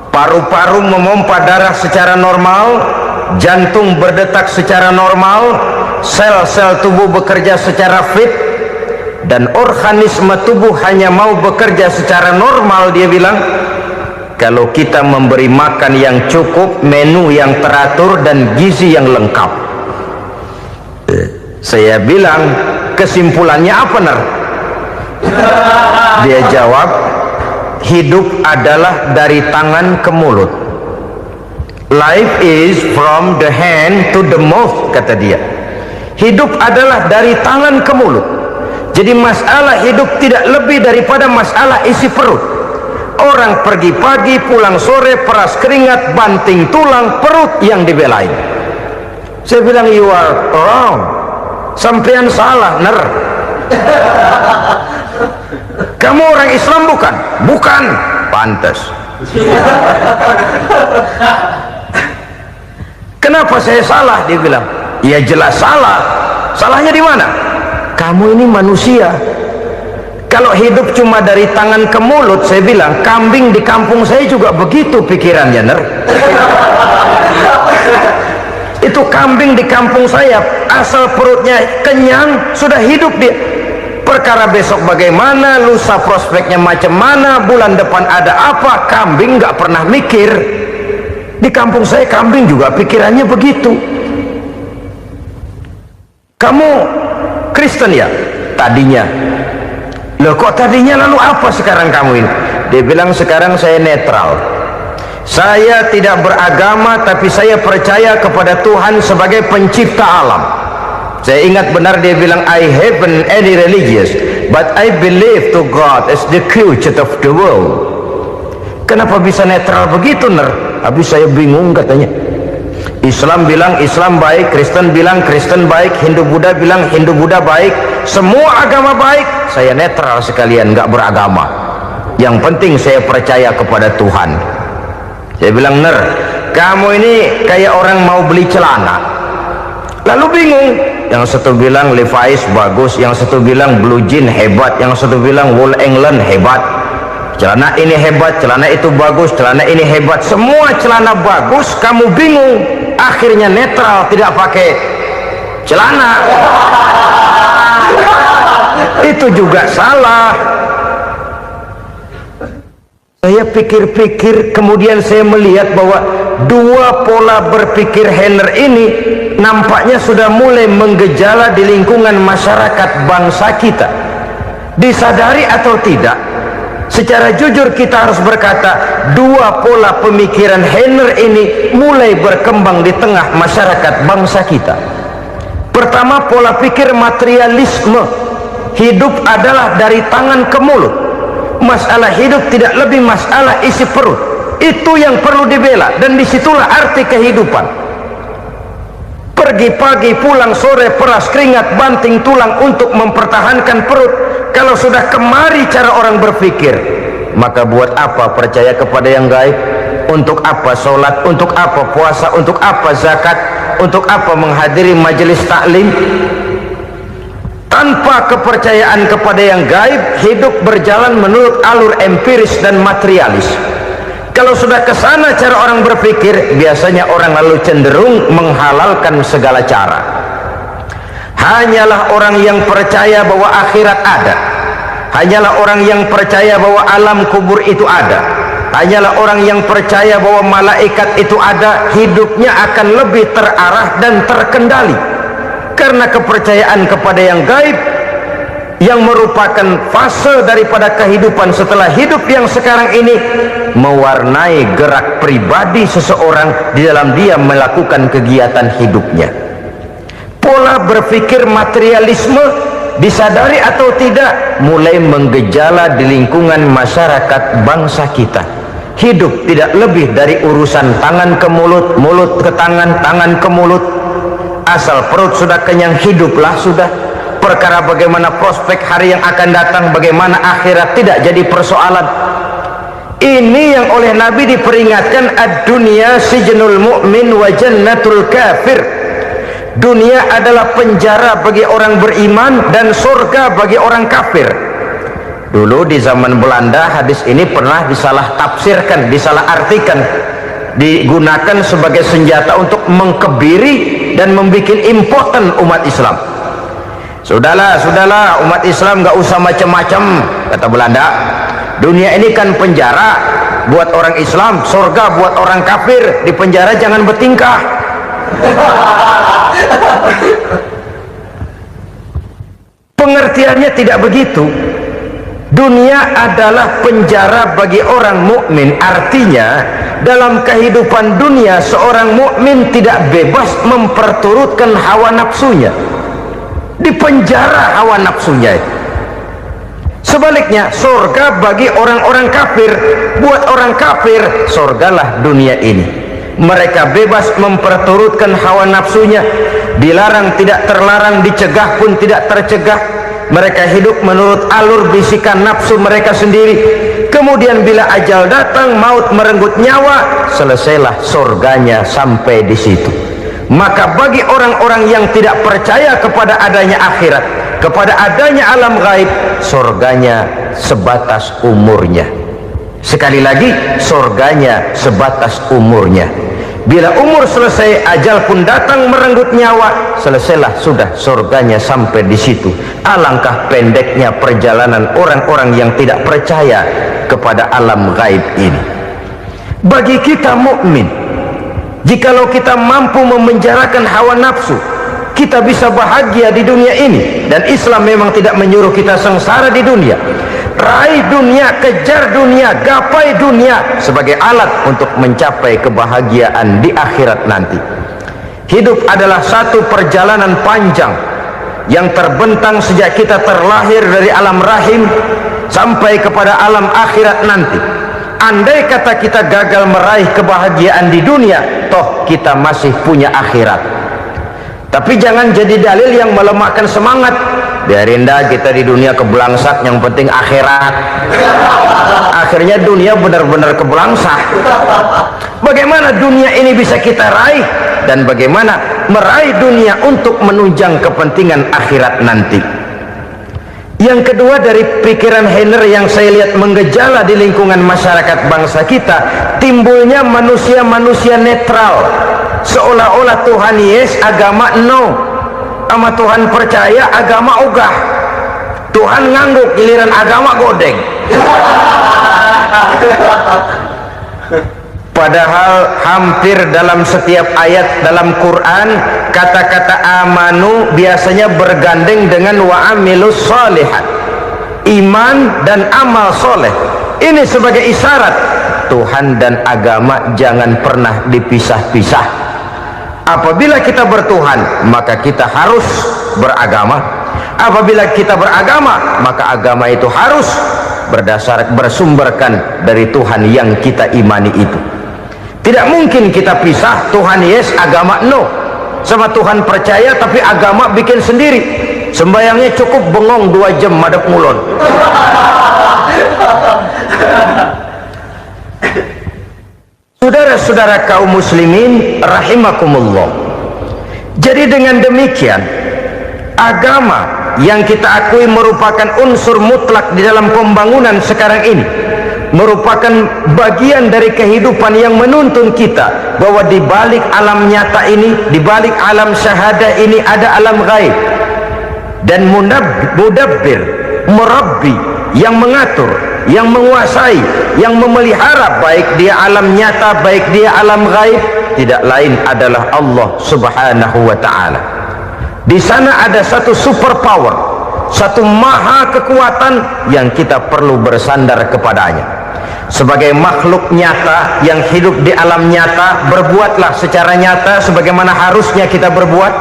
paru-paru memompa darah secara normal, jantung berdetak secara normal, sel-sel tubuh bekerja secara fit, dan organisme tubuh hanya mau bekerja secara normal, dia bilang, kalau kita memberi makan yang cukup, menu yang teratur, dan gizi yang lengkap. Saya bilang, kesimpulannya apa, Ner? Dia jawab, hidup adalah dari tangan ke mulut. Life is from the hand to the mouth, kata dia. Hidup adalah dari tangan ke mulut. Jadi masalah hidup tidak lebih daripada masalah isi perut. Orang pergi pagi, pulang sore, peras keringat, banting tulang, perut yang dibelain. Saya bilang, you are wrong. Sampean salah, Ner. Kamu orang Islam bukan? Bukan. Pantas. Kenapa saya salah? Dia bilang, ya jelas salah. Salahnya di mana? Kamu ini manusia. Kalau hidup cuma dari tangan ke mulut, saya bilang, kambing di kampung saya juga begitu pikirannya, Ner. Itu kambing di kampung saya, asal perutnya kenyang, sudah hidup dia. Perkara besok bagaimana, lusa prospeknya macam mana, bulan depan ada apa, kambing nggak pernah mikir. Di kampung saya kambing juga pikirannya begitu. Kamu Kristen ya? Tadinya. Loh kok tadinya, lalu apa sekarang kamu ini? Dia bilang, sekarang saya netral. Saya tidak beragama, tapi saya percaya kepada Tuhan sebagai pencipta alam. Saya ingat benar dia bilang, I haven't any religious, but I believe to God as the creator of the world. Kenapa bisa netral begitu, Ner? Habis saya bingung, katanya. Islam bilang Islam baik, Kristen bilang Kristen baik, Hindu Buddha bilang Hindu Buddha baik, semua agama baik. Saya netral sekalian, nggak beragama. Yang penting saya percaya kepada Tuhan. Saya bilang, Ner, kamu ini kayak orang mau beli celana, lalu bingung. Yang satu bilang Levi's bagus, yang satu bilang Blue Jean hebat, yang satu bilang Wool England hebat. Celana ini hebat, celana itu bagus, celana ini hebat, semua celana bagus, kamu bingung. Akhirnya netral, tidak pakai celana. Itu juga salah. Saya pikir-pikir, kemudian saya melihat bahwa dua pola berpikir Heiner ini nampaknya sudah mulai menggejala di lingkungan masyarakat bangsa kita. Disadari atau tidak, secara jujur kita harus berkata, dua pola pemikiran Heiner ini mulai berkembang di tengah masyarakat bangsa kita. Pertama, pola pikir materialisme. Hidup adalah dari tangan ke mulut. Masalah hidup tidak lebih masalah isi perut. Itu yang perlu dibela, dan disitulah arti kehidupan. Pergi pagi, pulang sore, peras keringat, banting tulang untuk mempertahankan perut. Kalau sudah kemari cara orang berpikir, maka buat apa percaya kepada yang gaib? untuk apa sholat, untuk apa puasa, untuk apa zakat, untuk apa menghadiri majelis taklim? Tanpa kepercayaan kepada yang gaib, hidup berjalan menurut alur empiris dan materialis. Kalau sudah ke sana cara orang berpikir, biasanya orang lalu cenderung menghalalkan segala cara. Hanyalah orang yang percaya bahwa akhirat ada, hanyalah orang yang percaya bahwa alam kubur itu ada, hanyalah orang yang percaya bahwa malaikat itu ada, hidupnya akan lebih terarah dan terkendali. Karena kepercayaan kepada yang gaib, yang merupakan fase daripada kehidupan setelah hidup yang sekarang ini, mewarnai gerak pribadi seseorang di dalam dia melakukan kegiatan hidupnya. Pola berpikir materialisme, disadari atau tidak, mulai menggejala di lingkungan masyarakat bangsa kita. Hidup tidak lebih dari urusan tangan ke mulut, mulut ke tangan, tangan ke mulut. Asal perut sudah kenyang, hiduplah sudah. Perkara bagaimana prospek hari yang akan datang, bagaimana akhirat, tidak jadi persoalan. Ini yang oleh Nabi diperingatkan, ad-dunya sijnul mu'min wa jannatul kafir. Dunia adalah penjara bagi orang beriman dan surga bagi orang kafir. Dulu di zaman Belanda hadis ini pernah disalah tafsirkan, disalah artikan, digunakan sebagai senjata untuk mengkebiri dan membuat impoten umat Islam. Sudahlah umat Islam gak usah macam-macam, kata Belanda. Dunia ini kan penjara buat orang Islam, surga buat orang kafir. Di penjara jangan bertingkah. Pengertiannya tidak begitu. Dunia adalah penjara bagi orang mukmin. Artinya dalam kehidupan dunia seorang mukmin tidak bebas memperturutkan hawa nafsunya, di penjara hawa nafsunya. Sebaliknya surga bagi orang-orang kafir. Buat orang kafir surgalah dunia ini. Mereka bebas memperturutkan hawa nafsunya, dilarang tidak terlarang, dicegah pun tidak tercegah. Mereka hidup menurut alur bisikan nafsu mereka sendiri. Kemudian bila ajal datang, maut merenggut nyawa, selesailah surganya sampai di situ. Maka bagi orang-orang yang tidak percaya kepada adanya akhirat, kepada adanya alam gaib, surganya sebatas umurnya. Sekali lagi, surganya sebatas umurnya. Bila umur selesai, ajal pun datang merenggut nyawa, selesailah sudah surganya sampai di situ. Alangkah pendeknya perjalanan orang-orang yang tidak percaya kepada alam gaib ini. Bagi kita mukmin, jikalau kita mampu memenjarakan hawa nafsu, kita bisa bahagia di dunia ini. Dan Islam memang tidak menyuruh kita sengsara di dunia. Raih dunia, kejar dunia, gapai dunia sebagai alat untuk mencapai kebahagiaan di akhirat nanti. Hidup adalah satu perjalanan panjang yang terbentang sejak kita terlahir dari alam rahim sampai kepada alam akhirat nanti. Andai kata kita gagal meraih kebahagiaan di dunia, toh kita masih punya akhirat. Tapi jangan jadi dalil yang melemahkan semangat. Biarin dah kita di dunia kebelangsak, yang penting akhirat. Akhirnya dunia benar-benar kebelangsak. Bagaimana dunia ini bisa kita raih, dan bagaimana meraih dunia untuk menunjang kepentingan akhirat nanti. Yang kedua, dari pikiran Heiner yang saya lihat menggejala di lingkungan masyarakat bangsa kita, timbulnya manusia-manusia netral, seolah-olah Tuhan yes, agama no, sama Tuhan percaya, agama ogah. Tuhan ngangguk, giliran agama godeng. Padahal hampir dalam setiap ayat dalam Quran, kata-kata amanu biasanya bergandeng dengan wa amilus sholihat, iman dan amal soleh. Ini sebagai isyarat Tuhan dan agama jangan pernah dipisah-pisah. Apabila kita bertuhan, maka kita harus beragama. Apabila kita beragama, maka agama itu harus bersumberkan dari Tuhan yang kita imani itu. Tidak mungkin kita pisah, Tuhan yes, agama no. Sama Tuhan percaya tapi agama bikin sendiri. Sembayangnya cukup bengong 2 jam madep mulon. Saudara-saudara kaum muslimin rahimakumullah, jadi dengan demikian agama yang kita akui merupakan unsur mutlak di dalam pembangunan sekarang ini, merupakan bagian dari kehidupan yang menuntun kita bahwa di balik alam nyata ini, di balik alam syahadah ini ada alam gaib, dan mudabbir, murabbi, yang mengatur, yang menguasai, yang memelihara baik dia alam nyata, baik dia alam gaib, tidak lain adalah Allah Subhanahu wa ta'ala. Di sana ada satu super power, satu maha kekuatan yang kita perlu bersandar kepadanya. Sebagai makhluk nyata yang hidup di alam nyata, berbuatlah secara nyata sebagaimana harusnya kita berbuat,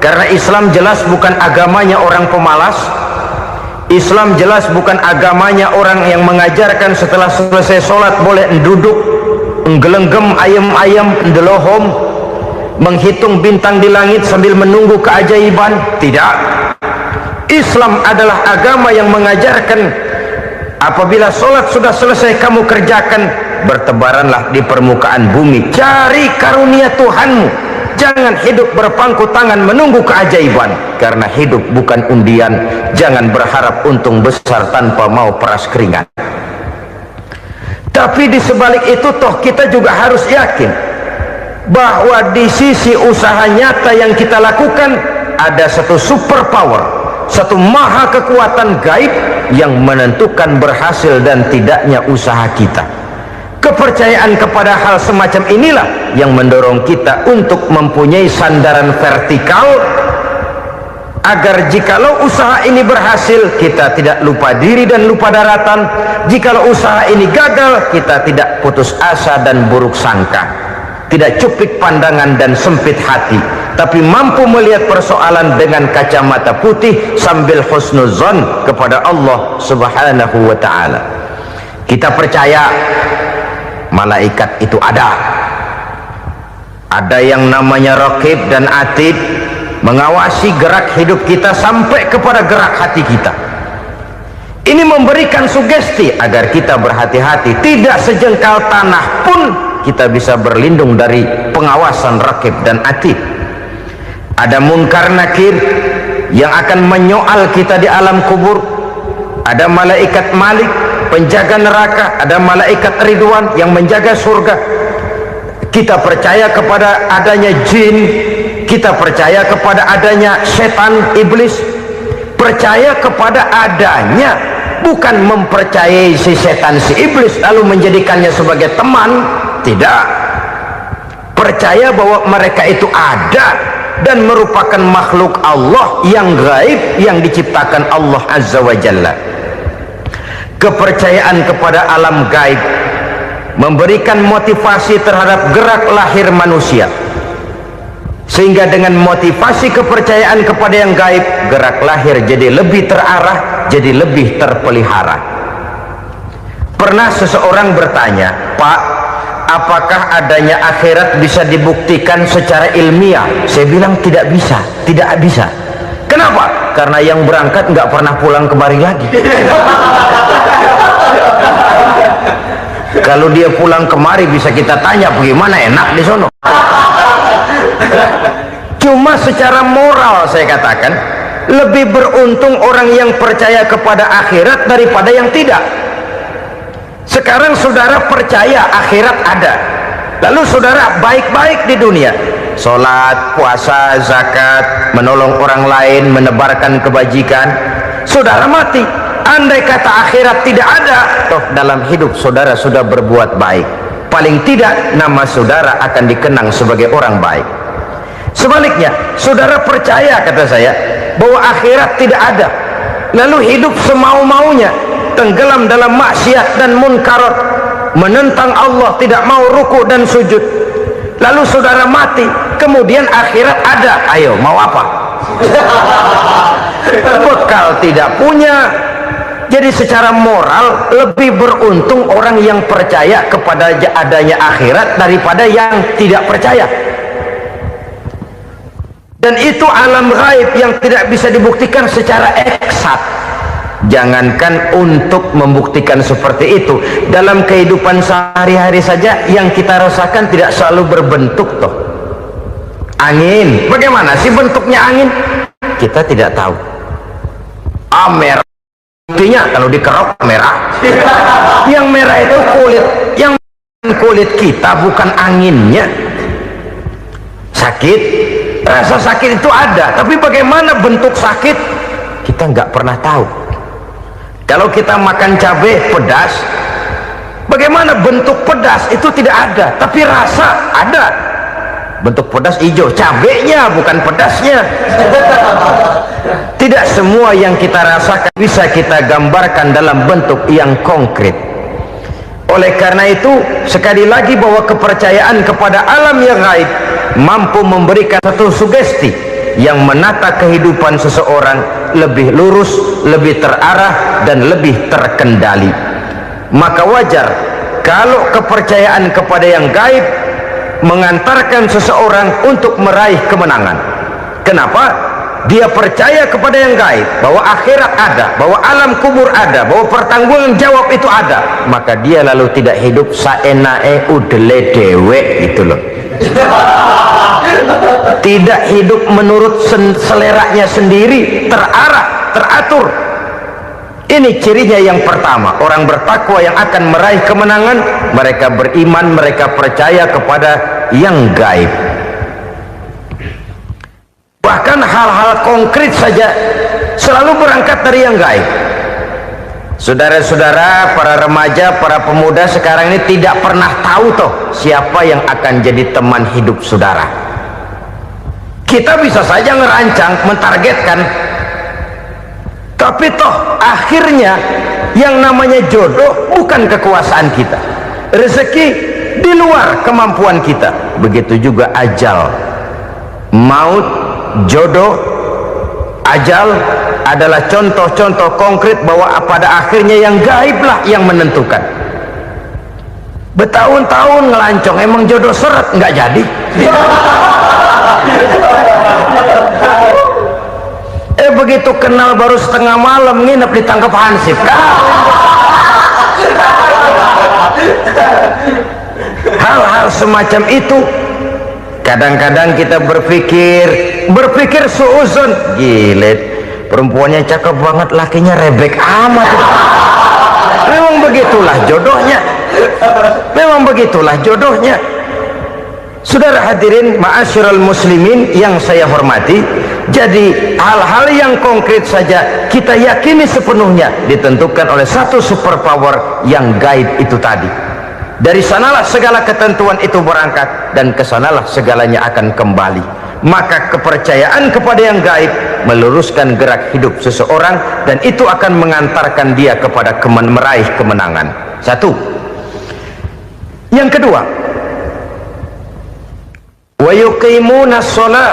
karena Islam jelas bukan agamanya orang pemalas. Islam jelas bukan agamanya orang yang mengajarkan setelah selesai sholat boleh duduk nggelenggem ayam-ayam ndelohom, menghitung bintang di langit sambil menunggu keajaiban. Tidak. Islam adalah agama yang mengajarkan apabila sholat sudah selesai kamu kerjakan, bertebaranlah di permukaan bumi, cari karunia Tuhanmu. Jangan hidup berpangku tangan menunggu keajaiban, karena hidup bukan undian. Jangan berharap untung besar tanpa mau peras keringat. Tapi di sebalik itu toh kita juga harus yakin bahwa di sisi usaha nyata yang kita lakukan ada satu super power, satu maha kekuatan gaib yang menentukan berhasil dan tidaknya usaha kita. Kepercayaan kepada hal semacam inilah yang mendorong kita untuk mempunyai sandaran vertikal, agar jikalau usaha ini berhasil kita tidak lupa diri dan lupa daratan, jikalau usaha ini gagal kita tidak putus asa dan buruk sangka, tidak cupik pandangan dan sempit hati, tapi mampu melihat persoalan dengan kacamata putih sambil husnuzon kepada Allah Subhanahu wa ta'ala. Kita percaya malaikat itu ada yang namanya raqib dan atid, mengawasi gerak hidup kita sampai kepada gerak hati kita. Ini memberikan sugesti agar kita berhati-hati, tidak sejengkal tanah pun kita bisa berlindung dari pengawasan raqib dan atid. Ada munkar nakir yang akan menyoal kita di alam kubur, ada malaikat malik penjaga neraka, ada malaikat ridwan yang menjaga surga. Kita percaya kepada adanya jin, kita percaya kepada adanya setan iblis, percaya kepada adanya, bukan mempercayai si setan si iblis lalu menjadikannya sebagai teman. Tidak, percaya bahwa mereka itu ada dan merupakan makhluk Allah yang gaib yang diciptakan Allah Azza wa Jalla. Kepercayaan kepada alam gaib memberikan motivasi terhadap gerak lahir manusia, sehingga dengan motivasi kepercayaan kepada yang gaib, gerak lahir jadi lebih terarah, jadi lebih terpelihara. Pernah seseorang bertanya, "Pak, apakah adanya akhirat bisa dibuktikan secara ilmiah?" Saya bilang tidak bisa, tidak bisa. Kenapa? Karena yang berangkat nggak pernah pulang kemari lagi. Kalau dia pulang kemari bisa kita tanya bagaimana enak di sono. Cuma secara moral saya katakan lebih beruntung orang yang percaya kepada akhirat daripada yang tidak. Sekarang saudara percaya akhirat ada, lalu saudara baik-baik di dunia, sholat, puasa, zakat, menolong orang lain, menebarkan kebajikan. Saudara mati, andai kata akhirat tidak ada, toh dalam hidup saudara sudah berbuat baik, paling tidak nama saudara akan dikenang sebagai orang baik. Sebaliknya, saudara percaya, kata saya, bahwa akhirat tidak ada, lalu hidup semau-maunya, tenggelam dalam maksiat dan munkarat, menentang Allah, tidak mau ruku dan sujud, lalu saudara mati, kemudian akhirat ada, ayo mau apa? Bekal tidak punya. Jadi secara moral lebih beruntung orang yang percaya kepada adanya akhirat daripada yang tidak percaya. Dan itu alam gaib yang tidak bisa dibuktikan secara eksat. Jangankan untuk membuktikan seperti itu, dalam kehidupan sehari-hari saja yang kita rasakan tidak selalu berbentuk toh. Angin, bagaimana sih bentuknya angin? Kita tidak tahu. Merah, buktinya kalau dikerok merah. Yang merah itu kulit, yang kulit kita bukan anginnya. Sakit, rasa sakit itu ada, tapi bagaimana bentuk sakit kita nggak pernah tahu. Kalau kita makan cabai pedas, bagaimana bentuk pedas itu tidak ada, tapi rasa ada. Bentuk pedas hijau, cabainya bukan pedasnya. Tidak semua yang kita rasakan bisa kita gambarkan dalam bentuk yang konkret. Oleh karena itu, sekali lagi bahwa kepercayaan kepada alam yang gaib mampu memberikan satu sugesti yang menata kehidupan seseorang lebih lurus, lebih terarah, dan lebih terkendali. Maka wajar kalau kepercayaan kepada yang gaib mengantarkan seseorang untuk meraih kemenangan. Kenapa? Dia percaya kepada yang gaib, bahwa akhirat ada, bahwa alam kubur ada, bahwa pertanggungan jawab itu ada. Maka dia lalu tidak hidup saenae udele dewe gitu loh. Tidak hidup menurut seleranya sendiri, terarah, teratur. Ini cirinya yang pertama. Orang bertakwa yang akan meraih kemenangan, mereka beriman, mereka percaya kepada yang gaib. Bahkan hal-hal konkret saja selalu berangkat dari yang gaib. Saudara-saudara, para remaja, para pemuda sekarang ini tidak pernah tahu toh siapa yang akan jadi teman hidup saudara. Kita bisa saja ngerancang, mentargetkan, tapi toh akhirnya yang namanya jodoh bukan kekuasaan kita. Rezeki di luar kemampuan kita. Begitu juga ajal, maut, jodoh, ajal adalah contoh-contoh konkret bahwa pada akhirnya yang gaiblah yang menentukan. Bertahun-tahun ngelancong, emang jodoh seret nggak jadi. Begitu kenal baru setengah malam nginep ditangkap hansip. Hal-hal semacam itu kadang-kadang kita berpikir suuzon, gilet, perempuannya cakep banget, lakinya rebek amat. Memang begitulah jodohnya. Memang begitulah jodohnya. Saudara hadirin ma'asyiral muslimin yang saya hormati, jadi hal-hal yang konkret saja kita yakini sepenuhnya ditentukan oleh satu superpower yang gaib itu tadi. Dari sanalah segala ketentuan itu berangkat, dan kesanalah segalanya akan kembali. Maka kepercayaan kepada yang gaib meluruskan gerak hidup seseorang, dan itu akan mengantarkan dia kepada meraih kemenangan. Satu. Yang kedua, wa yuqimuna shalah.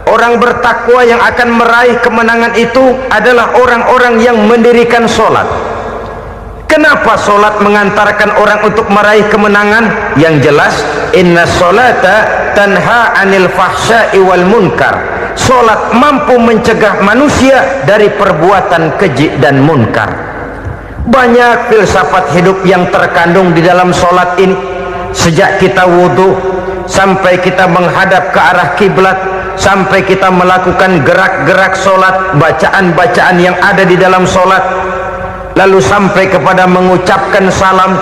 Orang bertakwa yang akan meraih kemenangan itu adalah orang-orang yang mendirikan sholat. Kenapa sholat mengantarkan orang untuk meraih kemenangan? Yang jelas, inna sholata tanha anil fahsya'i wal munkar. Sholat mampu mencegah manusia dari perbuatan keji dan munkar. Banyak filsafat hidup yang terkandung di dalam sholat ini. Sejak kita wudhu sampai kita menghadap ke arah kiblat, sampai kita melakukan gerak-gerak sholat, bacaan-bacaan yang ada di dalam sholat, lalu sampai kepada mengucapkan salam.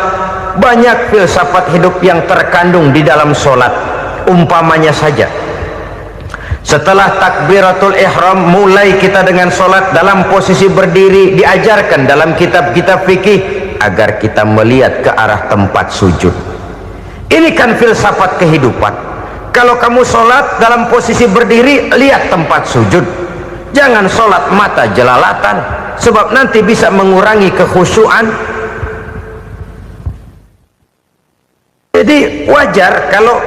Banyak filsafat hidup yang terkandung di dalam sholat. Umpamanya saja, setelah takbiratul ihram, mulai kita dengan sholat dalam posisi berdiri. Diajarkan dalam kitab-kitab fikih agar kita melihat ke arah tempat sujud. Ini kan filsafat kehidupan. Kalau kamu sholat dalam posisi berdiri, lihat tempat sujud. Jangan sholat mata jelalatan, sebab nanti bisa mengurangi kekhusyuan. Jadi wajar kalau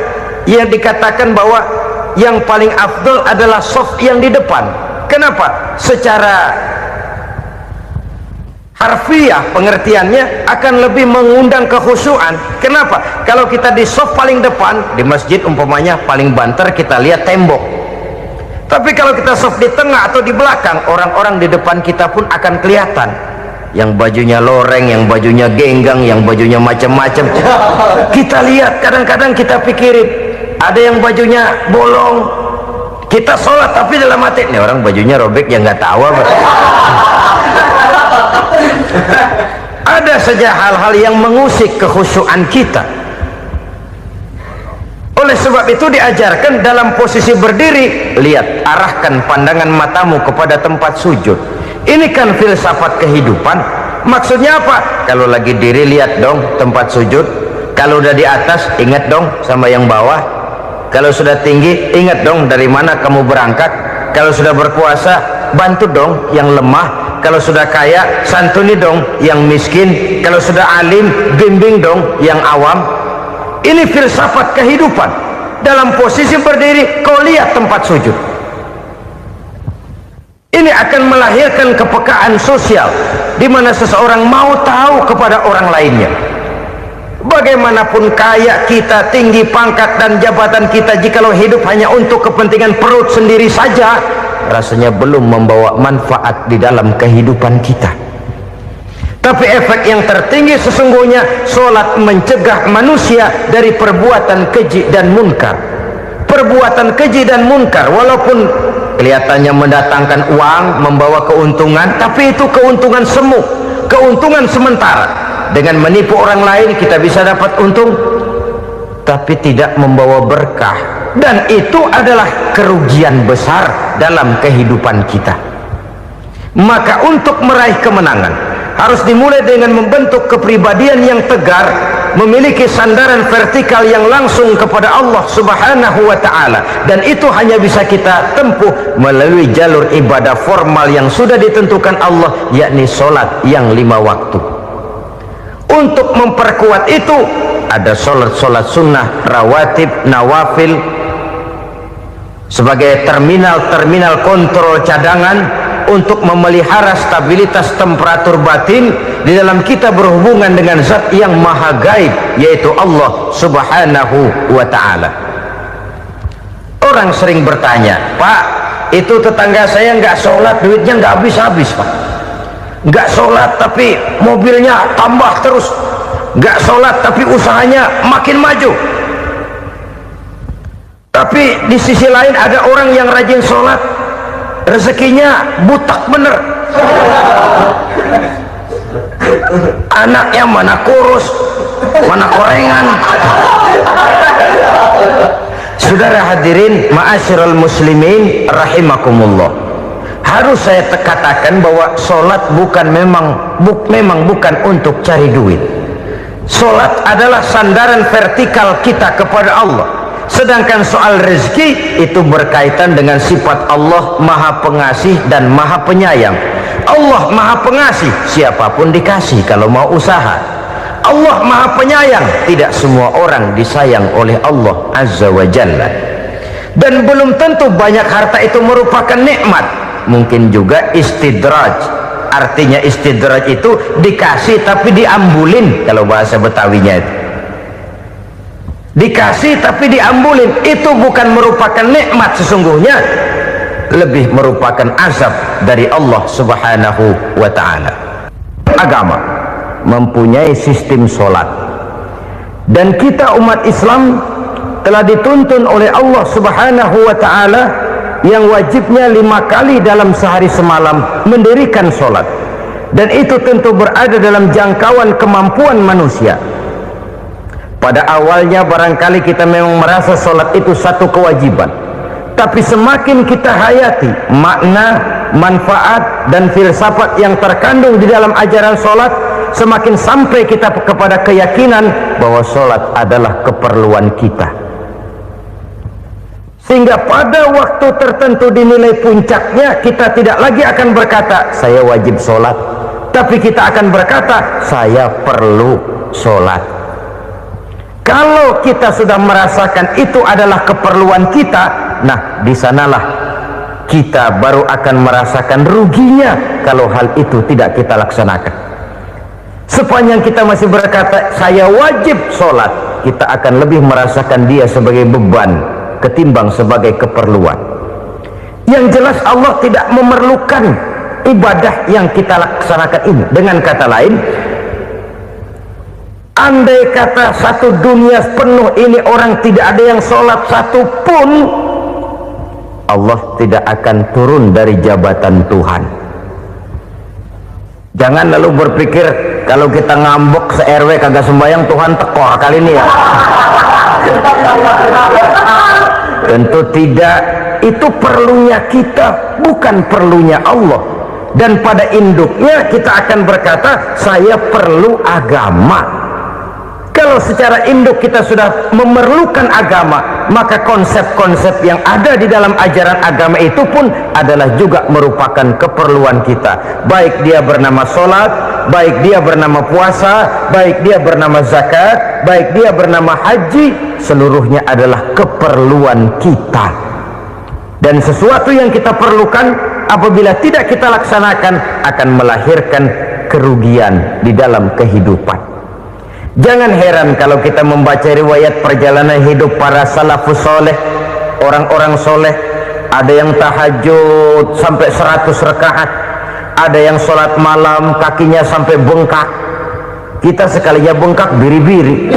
yang dikatakan bahwa yang paling afdal adalah shaf yang di depan. Kenapa? Secara harfiah pengertiannya akan lebih mengundang kekhusyuan. Kenapa? Kalau kita di shaf paling depan di masjid umpamanya paling banter kita lihat tembok. Tapi kalau kita soft di tengah atau di belakang, orang-orang di depan kita pun akan kelihatan. Yang bajunya loreng, yang bajunya genggang, yang bajunya macam-macam. Kita lihat, kadang-kadang kita pikirin, ada yang bajunya bolong. Kita sholat tapi dalam hati, nih orang bajunya robek, yang nggak tahu apa. Ada saja hal-hal yang mengusik kekhusyuan kita. Oleh sebab itu diajarkan dalam posisi berdiri, lihat, arahkan pandangan matamu kepada tempat sujud. Ini kan filsafat kehidupan. Maksudnya apa? Kalau lagi diri, lihat dong tempat sujud. Kalau udah di atas, ingat dong sama yang bawah. Kalau sudah tinggi, ingat dong dari mana kamu berangkat. Kalau sudah berpuasa, bantu dong yang lemah. Kalau sudah kaya, santuni dong yang miskin. Kalau sudah alim, bimbing dong yang awam. Ini filsafat kehidupan. Dalam posisi berdiri, kau lihat tempat sujud. Ini akan melahirkan kepekaan sosial, di mana seseorang mau tahu kepada orang lainnya. Bagaimanapun kaya kita, tinggi pangkat dan jabatan kita, jikalau hidup hanya untuk kepentingan perut sendiri saja, rasanya belum membawa manfaat di dalam kehidupan kita. Tapi efek yang tertinggi sesungguhnya, sholat mencegah manusia dari perbuatan keji dan munkar. Perbuatan keji dan munkar, walaupun kelihatannya mendatangkan uang, membawa keuntungan, tapi itu keuntungan semu, keuntungan sementara. Dengan menipu orang lain kita bisa dapat untung, tapi tidak membawa berkah, dan itu adalah kerugian besar dalam kehidupan kita. Maka untuk meraih kemenangan harus dimulai dengan membentuk kepribadian yang tegar, memiliki sandaran vertikal yang langsung kepada Allah Subhanahu wa ta'ala, dan itu hanya bisa kita tempuh melalui jalur ibadah formal yang sudah ditentukan Allah, yakni sholat yang 5 waktu. Untuk memperkuat itu ada sholat sunnah, rawatib, nawafil sebagai terminal kontrol cadangan untuk memelihara stabilitas temperatur batin di dalam kita berhubungan dengan zat yang maha gaib, yaitu Allah Subhanahu wa ta'ala. Orang sering bertanya, Pak, itu tetangga saya nggak sholat, duitnya nggak habis-habis, Pak. Nggak sholat tapi mobilnya tambah terus, nggak sholat tapi usahanya makin maju. Tapi di sisi lain ada orang yang rajin sholat, rezekinya butak bener, anaknya mana kurus, mana korengan. Saudara hadirin ma'asyiral muslimin rahimakumullah, harus saya katakan bahwa sholat memang bukan untuk cari duit. Sholat adalah sandaran vertikal kita kepada Allah. Sedangkan soal rezeki itu berkaitan dengan sifat Allah maha pengasih dan maha penyayang. Allah maha pengasih, siapapun dikasih kalau mau usaha. Allah maha penyayang, tidak semua orang disayang oleh Allah Azza wa Jalla. Dan belum tentu banyak harta itu merupakan nikmat, mungkin juga istidraj. Artinya istidraj itu dikasih tapi diambulin, kalau bahasa Betawinya itu. Dikasih tapi diambulin, itu bukan merupakan nikmat sesungguhnya, lebih merupakan azab dari Allah Subhanahu wa ta'ala. Agama mempunyai sistem sholat, dan kita umat Islam telah dituntun oleh Allah Subhanahu wa ta'ala yang wajibnya 5 kali dalam sehari semalam mendirikan sholat, dan itu tentu berada dalam jangkauan kemampuan manusia. Pada awalnya barangkali kita memang merasa sholat itu satu kewajiban, tapi semakin kita hayati makna, manfaat dan filsafat yang terkandung di dalam ajaran sholat, semakin sampai kita kepada keyakinan bahwa sholat adalah keperluan kita, sehingga pada waktu tertentu dinilai puncaknya, kita tidak lagi akan berkata saya wajib sholat, tapi kita akan berkata saya perlu sholat. Kalau kita sudah merasakan itu adalah keperluan kita, nah di sanalah kita baru akan merasakan ruginya kalau hal itu tidak kita laksanakan. Sepanjang kita masih berkata saya wajib sholat, kita akan lebih merasakan dia sebagai beban ketimbang sebagai keperluan. Yang jelas Allah tidak memerlukan ibadah yang kita laksanakan ini. Dengan kata lain, andai kata satu dunia penuh ini orang tidak ada yang sholat satu pun, Allah tidak akan turun dari jabatan Tuhan. Jangan lalu berpikir kalau kita ngambek se-RW kagak sembahyang Tuhan tekor kali ini ya. Tentu tidak. Itu perlunya kita, bukan perlunya Allah. Dan pada induknya kita akan berkata, saya perlu agama. Kalau secara induk kita sudah memerlukan agama, maka konsep-konsep yang ada di dalam ajaran agama itu pun adalah juga merupakan keperluan kita. Baik dia bernama sholat, baik dia bernama puasa, baik dia bernama zakat, baik dia bernama haji, seluruhnya adalah keperluan kita. Dan sesuatu yang kita perlukan apabila tidak kita laksanakan akan melahirkan kerugian di dalam kehidupan. Jangan heran kalau kita membaca riwayat perjalanan hidup para salafus soleh, orang-orang soleh. Ada yang tahajud sampai 100 rakaat, ada yang sholat malam kakinya sampai bengkak. Kita sekalinya bengkak biri-biri.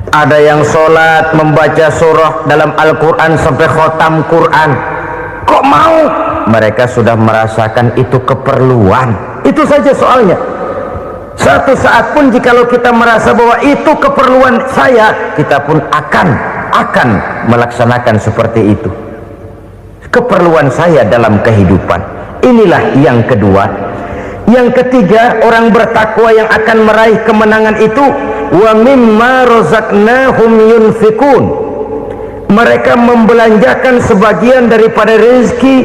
Ada yang sholat membaca surah dalam Al-Quran sampai khotam Quran. Kok mau? Mereka sudah merasakan itu keperluan. Itu saja soalnya. Satu saat pun jikalau kita merasa bahwa itu keperluan saya, kita pun akan melaksanakan seperti itu. Keperluan saya dalam kehidupan. Inilah yang kedua. Yang ketiga, orang bertakwa yang akan meraih kemenangan itu, wa mimma razaqnahum yunfikun. Mereka membelanjakan sebagian daripada rezeki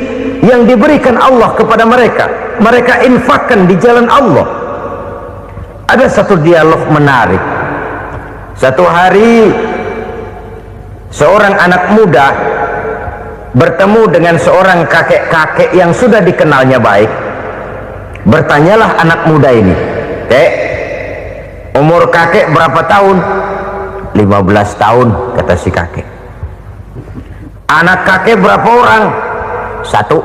yang diberikan Allah kepada mereka. Mereka infakkan di jalan Allah. Ada satu dialog menarik. Satu hari seorang anak muda bertemu dengan seorang kakek-kakek yang sudah dikenalnya baik. Bertanyalah anak muda ini, "Kek, umur kakek berapa tahun?" 15 tahun, kata si kakek. Anak kakek berapa orang? 1.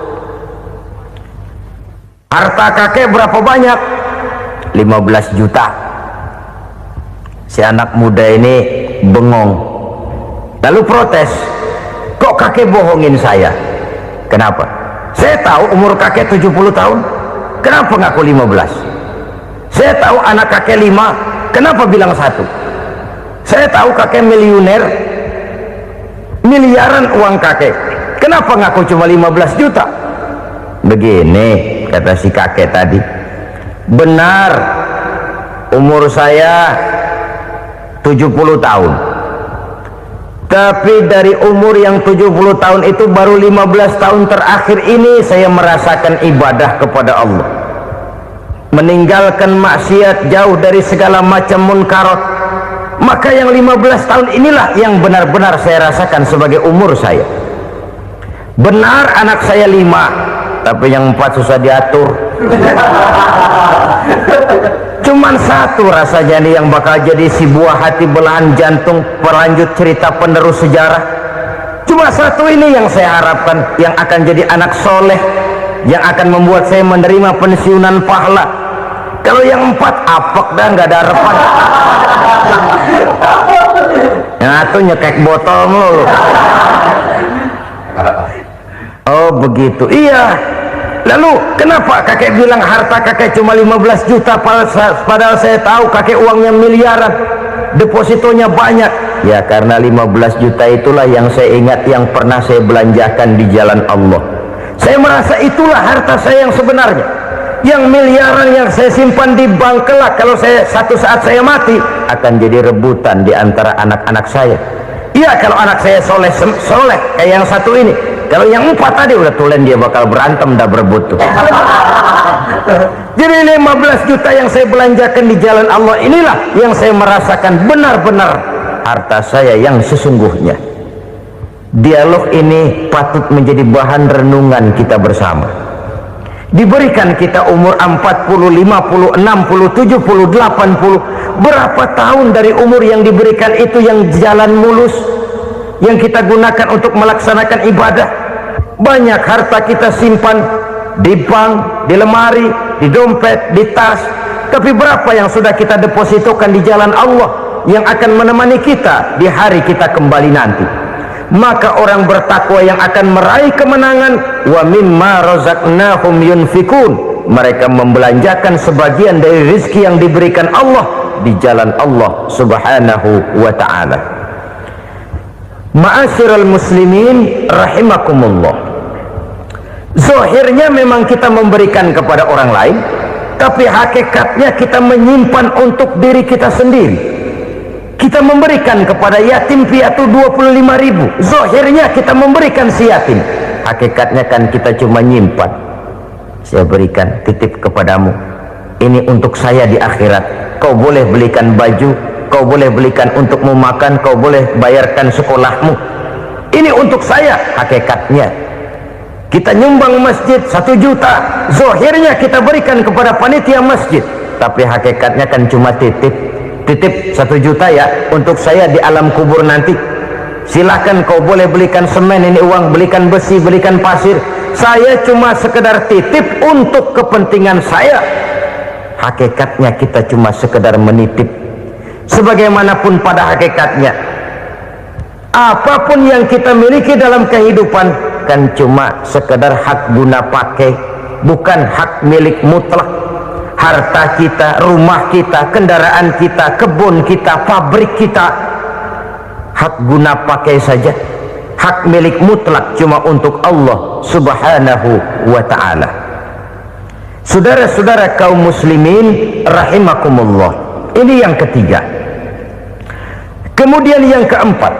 Harta kakek berapa banyak? 15 juta. Si anak muda ini bengong, lalu protes, "Kok kakek bohongin saya?" "Kenapa?" "Saya tahu umur kakek 70 tahun. Kenapa ngaku 15? Saya tahu anak kakek 5. Kenapa bilang 1? Saya tahu kakek miliuner, miliaran uang kakek. Kenapa ngaku cuma 15 juta? Begini, kata si kakek tadi. Benar, umur saya 70 tahun. Tapi dari umur yang 70 tahun itu baru 15 tahun terakhir ini saya merasakan ibadah kepada Allah, meninggalkan maksiat, jauh dari segala macam munkarat. Maka yang 15 tahun inilah yang benar-benar saya rasakan sebagai umur saya. Benar anak saya 5, tapi yang 4 susah diatur. Cuman 1 rasanya nih yang bakal jadi si buah hati, belahan jantung, pelanjut cerita penerus sejarah. Cuma 1 ini yang saya harapkan, yang akan jadi anak soleh, yang akan membuat saya menerima pensiunan pahala. Kalau yang 4 apek dah, nggak ada harapan. Yang 1 nyekek botol mulu. Oh begitu, iya. Lalu kenapa kakek bilang harta kakek cuma 15 juta padahal saya tahu kakek uangnya miliaran, depositonya banyak? Ya karena 15 juta itulah yang saya ingat yang pernah saya belanjakan di jalan Allah. Saya merasa itulah harta saya yang sebenarnya. Yang miliaran yang saya simpan di bank kelak, kalau satu saat saya mati, akan jadi rebutan di antara anak-anak saya. Iya kalau anak saya soleh kayak yang 1 ini. Kalau yang 4 tadi udah tulen dia bakal berantem dah berebut tuh. Jadi 15 juta yang saya belanjakan di jalan Allah inilah yang saya merasakan benar-benar harta saya yang sesungguhnya. Dialog ini patut menjadi bahan renungan kita bersama. Diberikan kita umur 40, 50, 60, 70, 80, berapa tahun dari umur yang diberikan itu yang jalan mulus? yang kita gunakan untuk melaksanakan ibadah. Banyak harta kita simpan di bank, di lemari, di dompet, di tas, tapi berapa yang sudah kita depositokan di jalan Allah yang akan menemani kita di hari kita kembali nanti? Maka orang bertakwa yang akan meraih kemenangan, wa mimma razaqnahum yunfikun, mereka membelanjakan sebagian dari rezeki yang diberikan Allah di jalan Allah subhanahu wa ta'ala. Ma'asyiral muslimin rahimakumullah, zahirnya memang kita memberikan kepada orang lain, tapi hakikatnya kita menyimpan untuk diri kita sendiri. Kita memberikan kepada yatim piatu 25.000, zahirnya kita memberikan si yatim, hakikatnya kan kita cuma nyimpan. Saya berikan, titip kepadamu, ini untuk saya di akhirat. Kau boleh belikan baju, kau boleh belikan untuk memakan, kau boleh bayarkan sekolahmu, ini untuk saya. Hakikatnya kita nyumbang masjid 1 juta, zahirnya kita berikan kepada panitia masjid, tapi hakikatnya kan cuma titip 1 juta ya, untuk saya di alam kubur nanti. Silahkan kau boleh belikan semen, ini uang, belikan besi, belikan pasir, saya cuma sekedar titip untuk kepentingan saya. Hakikatnya kita cuma sekedar menitip. Sebagaimanapun pada hakikatnya, apapun yang kita miliki dalam kehidupan kan cuma sekedar hak guna pakai, bukan hak milik mutlak. Harta kita, rumah kita, kendaraan kita, kebun kita, pabrik kita, hak guna pakai saja. Hak milik mutlak cuma untuk Allah subhanahu wa ta'ala. Saudara-saudara kaum muslimin rahimakumullah, ini yang ketiga. Kemudian yang keempat,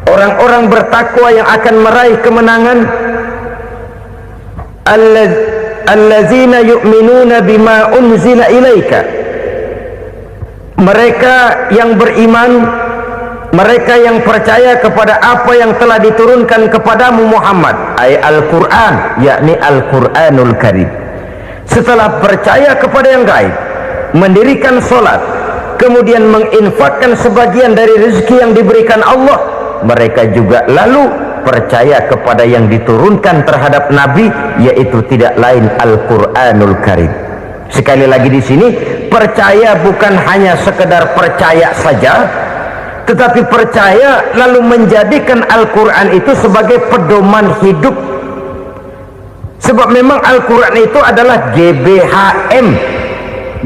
orang-orang bertakwa yang akan meraih kemenangan, allazina yu'minuna bima unzila ilaika, mereka yang beriman, mereka yang percaya kepada apa yang telah diturunkan kepadamu Muhammad, ay Al-Quran, yakni Al-Quranul Karim. Setelah percaya kepada yang gaib, mendirikan sholat, kemudian menginfakkan sebagian dari rezeki yang diberikan Allah, mereka juga lalu percaya kepada yang diturunkan terhadap Nabi, yaitu tidak lain Al-Quranul Karim. Sekali lagi di sini, percaya bukan hanya sekedar percaya saja, tetapi percaya lalu menjadikan Al-Quran itu sebagai pedoman hidup. Sebab memang Al-Quran itu adalah GBHM,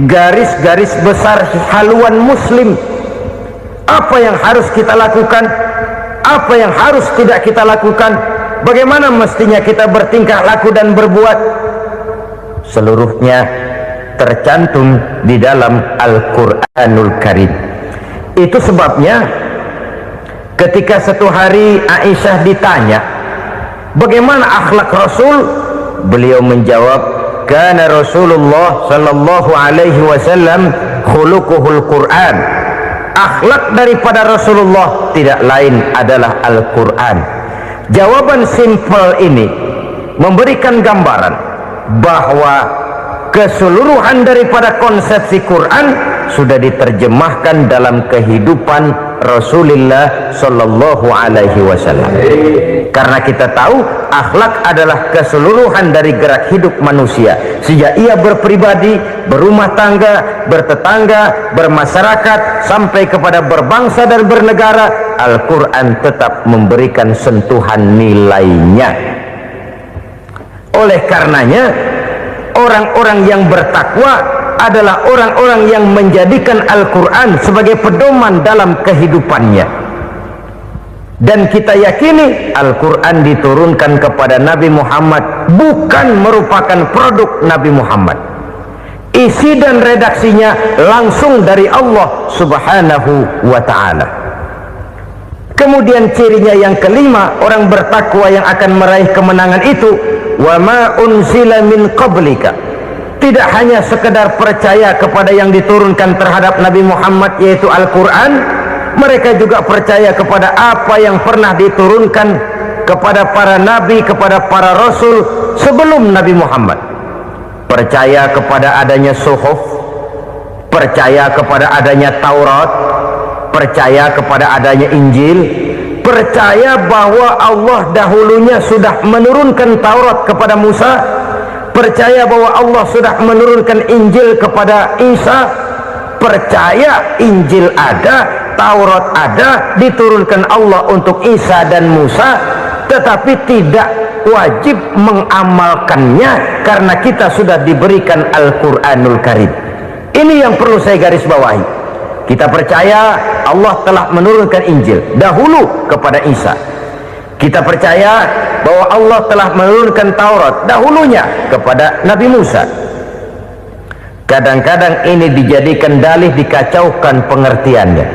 garis-garis besar haluan muslim. Apa yang harus kita lakukan, apa yang harus tidak kita lakukan, bagaimana mestinya kita bertingkah laku dan berbuat, seluruhnya tercantum di dalam Al-Quranul Karim. Itu sebabnya ketika satu hari Aisyah ditanya bagaimana akhlak Rasul, beliau menjawab, kana Rasulullah sallallahu alaihi wasallam khuluquhul Quran. Akhlak daripada Rasulullah tidak lain adalah Al-Quran. Jawaban simpel ini memberikan gambaran bahwa keseluruhan daripada konsepsi Quran sudah diterjemahkan dalam kehidupan Rasulullah sallallahu alaihi wasallam. Karena kita tahu akhlak adalah keseluruhan dari gerak hidup manusia, sejak ia berpribadi, berumah tangga, bertetangga, bermasyarakat, sampai kepada berbangsa dan bernegara. Al-Quran tetap memberikan sentuhan nilainya. Oleh karenanya, orang-orang yang bertakwa adalah orang-orang yang menjadikan Al-Quran sebagai pedoman dalam kehidupannya. Dan kita yakini Al-Quran diturunkan kepada Nabi Muhammad, bukan merupakan produk Nabi Muhammad. Isi dan redaksinya langsung dari Allah subhanahu wa ta'ala. Kemudian cirinya yang kelima, orang bertakwa yang akan meraih kemenangan itu, wa ma unzila min qablika, tidak hanya sekedar percaya kepada yang diturunkan terhadap Nabi Muhammad yaitu Al-Quran, mereka juga percaya kepada apa yang pernah diturunkan kepada para nabi, kepada para rasul sebelum Nabi Muhammad. Percaya kepada adanya suhuf, percaya kepada adanya Taurat, percaya kepada adanya Injil, percaya bahwa Allah dahulunya sudah menurunkan Taurat kepada Musa, percaya bahwa Allah sudah menurunkan Injil kepada Isa, percaya Injil ada, Taurat ada, diturunkan Allah untuk Isa dan Musa, tetapi tidak wajib mengamalkannya karena kita sudah diberikan Al-Quranul Karim. Ini yang perlu saya garis bawahi. Kita percaya Allah telah menurunkan Injil dahulu kepada Isa. Kita percaya bahwa Allah telah menurunkan Taurat dahulunya kepada Nabi Musa. Kadang-kadang ini dijadikan dalih, dikacaukan pengertiannya.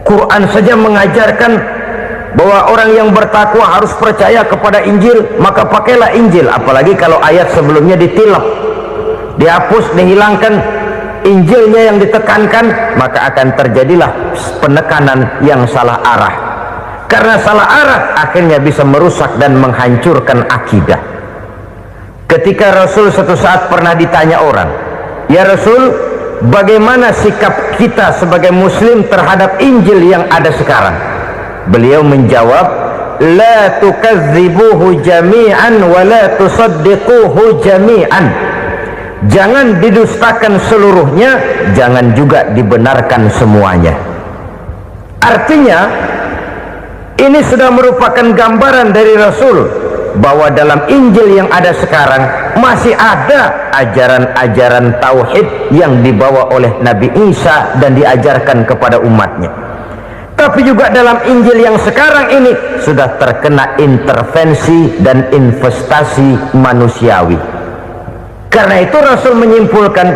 Quran saja mengajarkan bahwa orang yang bertakwa harus percaya kepada Injil, maka pakailah Injil. Apalagi kalau ayat sebelumnya ditilap, dihapus, dihilangkan, Injilnya yang ditekankan, maka akan terjadilah penekanan yang salah arah. Karena salah arah akhirnya bisa merusak dan menghancurkan akidah. Ketika Rasul suatu saat pernah ditanya orang, "Ya Rasul, bagaimana sikap kita sebagai muslim terhadap Injil yang ada sekarang?" Beliau menjawab, "La tukadzibuhu jami'an wa la tusaddiquhu jami'an." Jangan didustakan seluruhnya, jangan juga dibenarkan semuanya. Artinya, ini sudah merupakan gambaran dari Rasul bahwa dalam Injil yang ada sekarang masih ada ajaran-ajaran tauhid yang dibawa oleh Nabi Isa dan diajarkan kepada umatnya. Tapi juga dalam Injil yang sekarang ini sudah terkena intervensi dan investasi manusiawi. Karena itu Rasul menyimpulkan,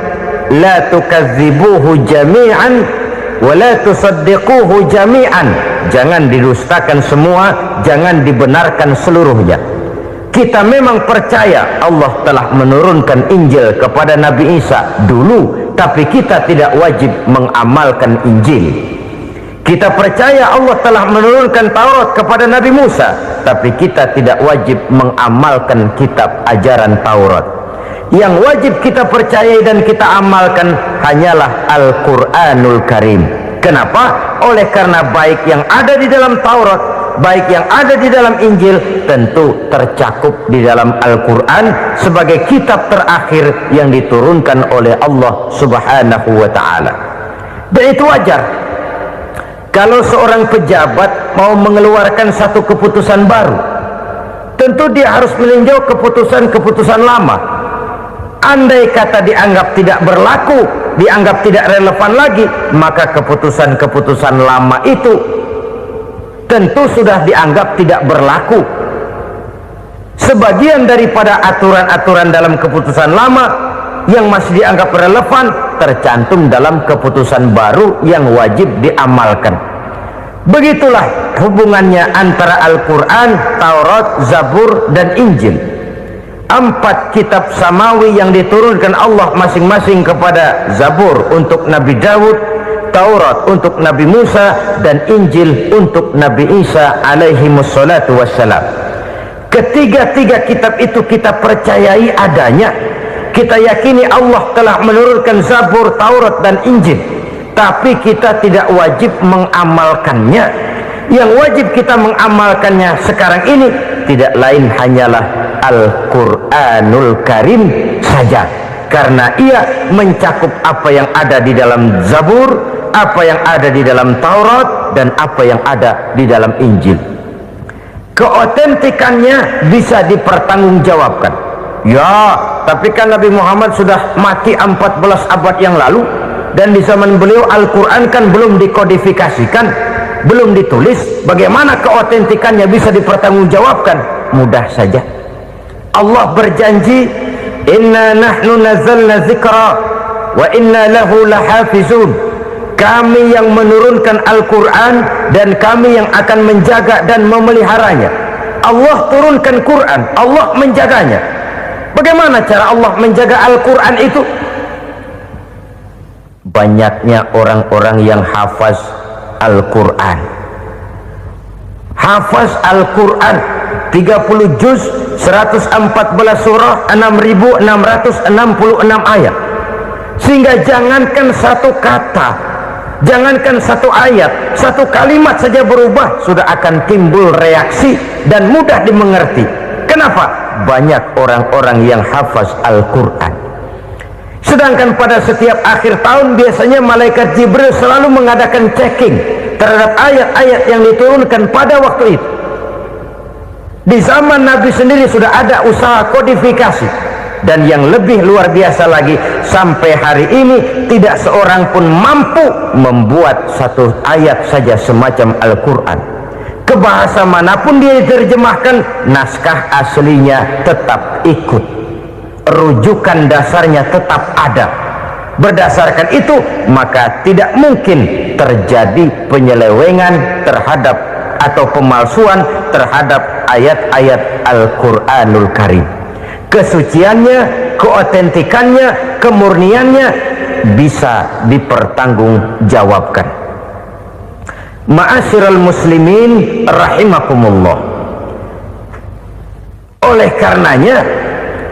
la tukadzibuhu jami'an wa la tusaddiquhu jami'an. Jangan didustakan semua, jangan dibenarkan seluruhnya. Kita memang percaya Allah telah menurunkan Injil kepada Nabi Isa dulu, tapi kita tidak wajib mengamalkan Injil. Kita percaya Allah telah menurunkan Taurat kepada Nabi Musa, tapi kita tidak wajib mengamalkan kitab ajaran Taurat. Yang wajib kita percayai dan kita amalkan hanyalah Al-Quranul Karim. Kenapa? Oleh karena baik yang ada di dalam Taurat, baik yang ada di dalam Injil, tentu tercakup di dalam Al-Quran sebagai kitab terakhir yang diturunkan oleh Allah Subhanahu wa Ta'ala. Dan itu wajar kalau seorang pejabat mau mengeluarkan satu keputusan baru, tentu dia harus meninjau keputusan-keputusan lama. Andai kata dianggap tidak berlaku, dianggap tidak relevan lagi, maka keputusan-keputusan lama itu tentu sudah dianggap tidak berlaku. Sebagian daripada aturan-aturan dalam keputusan lama yang masih dianggap relevan tercantum dalam keputusan baru yang wajib diamalkan. Begitulah hubungannya antara Al-Quran, Taurat, Zabur, dan Injil. 4 kitab samawi yang diturunkan Allah masing-masing kepada Zabur untuk Nabi Daud, Taurat untuk Nabi Musa, dan Injil untuk Nabi Isa alaihi wassalatu wassalam. Ketiga-tiga kitab itu kita percayai adanya. Kita yakini Allah telah menurunkan Zabur, Taurat, dan Injil, tapi kita tidak wajib mengamalkannya. Yang wajib kita mengamalkannya sekarang ini tidak lain hanyalah Al-Quranul Karim saja, karena ia mencakup apa yang ada di dalam Zabur, apa yang ada di dalam Taurat, dan apa yang ada di dalam Injil. Keotentikannya bisa dipertanggungjawabkan. Ya, tapi kan Nabi Muhammad sudah mati 14 abad yang lalu, dan di zaman beliau Al-Quran kan belum dikodifikasikan, belum ditulis. Bagaimana keotentikannya bisa dipertanggungjawabkan? Mudah saja. Allah berjanji, inna nahnu nazzalna dzikra wa inna lahu lahafizun. Kami yang menurunkan Al-Quran dan kami yang akan menjaga dan memeliharanya. Allah turunkan Quran, Allah menjaganya. Bagaimana cara Allah menjaga Al-Quran itu? Banyaknya orang-orang yang hafaz Al-Quran. Hafaz Al-Quran 30 juz, 114 surah, 6.666 ayat. Sehingga jangankan satu kata, Jangankan satu ayat, satu kalimat saja berubah sudah akan timbul reaksi dan mudah dimengerti. Kenapa? Banyak orang-orang yang hafaz Al-Quran. Sedangkan pada setiap akhir tahun biasanya malaikat Jibril selalu mengadakan checking terhadap ayat-ayat yang diturunkan pada waktu itu. Di zaman Nabi sendiri sudah ada usaha kodifikasi. Dan yang lebih luar biasa lagi, sampai hari ini tidak seorang pun mampu membuat satu ayat saja semacam Al-Quran. Ke bahasa manapun dia diterjemahkan, naskah aslinya tetap ikut, rujukan dasarnya tetap ada. Berdasarkan itu maka tidak mungkin terjadi penyelewengan terhadap atau pemalsuan terhadap ayat-ayat Al-Quranul Karim. Kesuciannya, keotentikannya, kemurniannya bisa dipertanggungjawabkan. Ma'asyiral muslimin rahimakumullah. Oleh karenanya,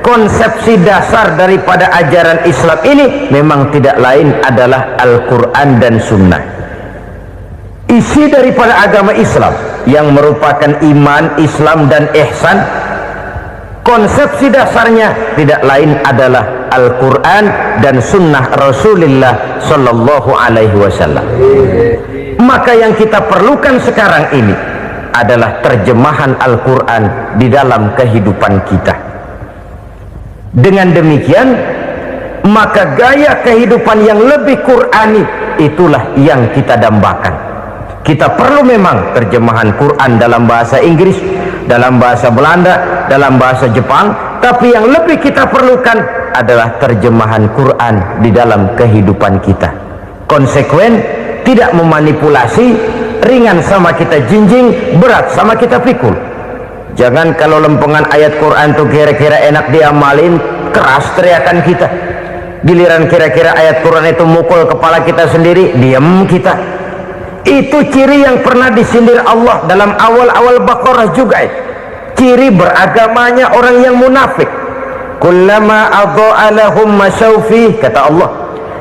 konsepsi dasar daripada ajaran Islam ini memang tidak lain adalah Al-Quran dan Sunnah. Isi daripada agama Islam yang merupakan iman, Islam dan ihsan, konsepsi dasarnya tidak lain adalah Al-Quran dan Sunnah Rasulullah Sallallahu Alaihi Wasallam. Maka yang kita perlukan sekarang ini adalah terjemahan Al-Quran di dalam kehidupan kita. Dengan demikian, maka gaya kehidupan yang lebih Qurani itulah yang kita dambakan. Kita perlu memang terjemahan Quran dalam bahasa Inggris, dalam bahasa Belanda, dalam bahasa Jepang, tapi yang lebih kita perlukan adalah terjemahan Quran di dalam kehidupan kita. Konsekuen, tidak memanipulasi, ringan sama kita jinjing, berat sama kita pikul. Jangan kalau lempengan ayat Quran tuh kira-kira enak diamalin, keras teriakan kita. Giliran kira-kira ayat Quran itu mukul kepala kita sendiri, diam kita. Itu ciri yang pernah disindir Allah dalam awal-awal Baqarah juga. Ciri beragamanya orang yang munafik. Kullama adha'a lahum masyawfi, kata Allah,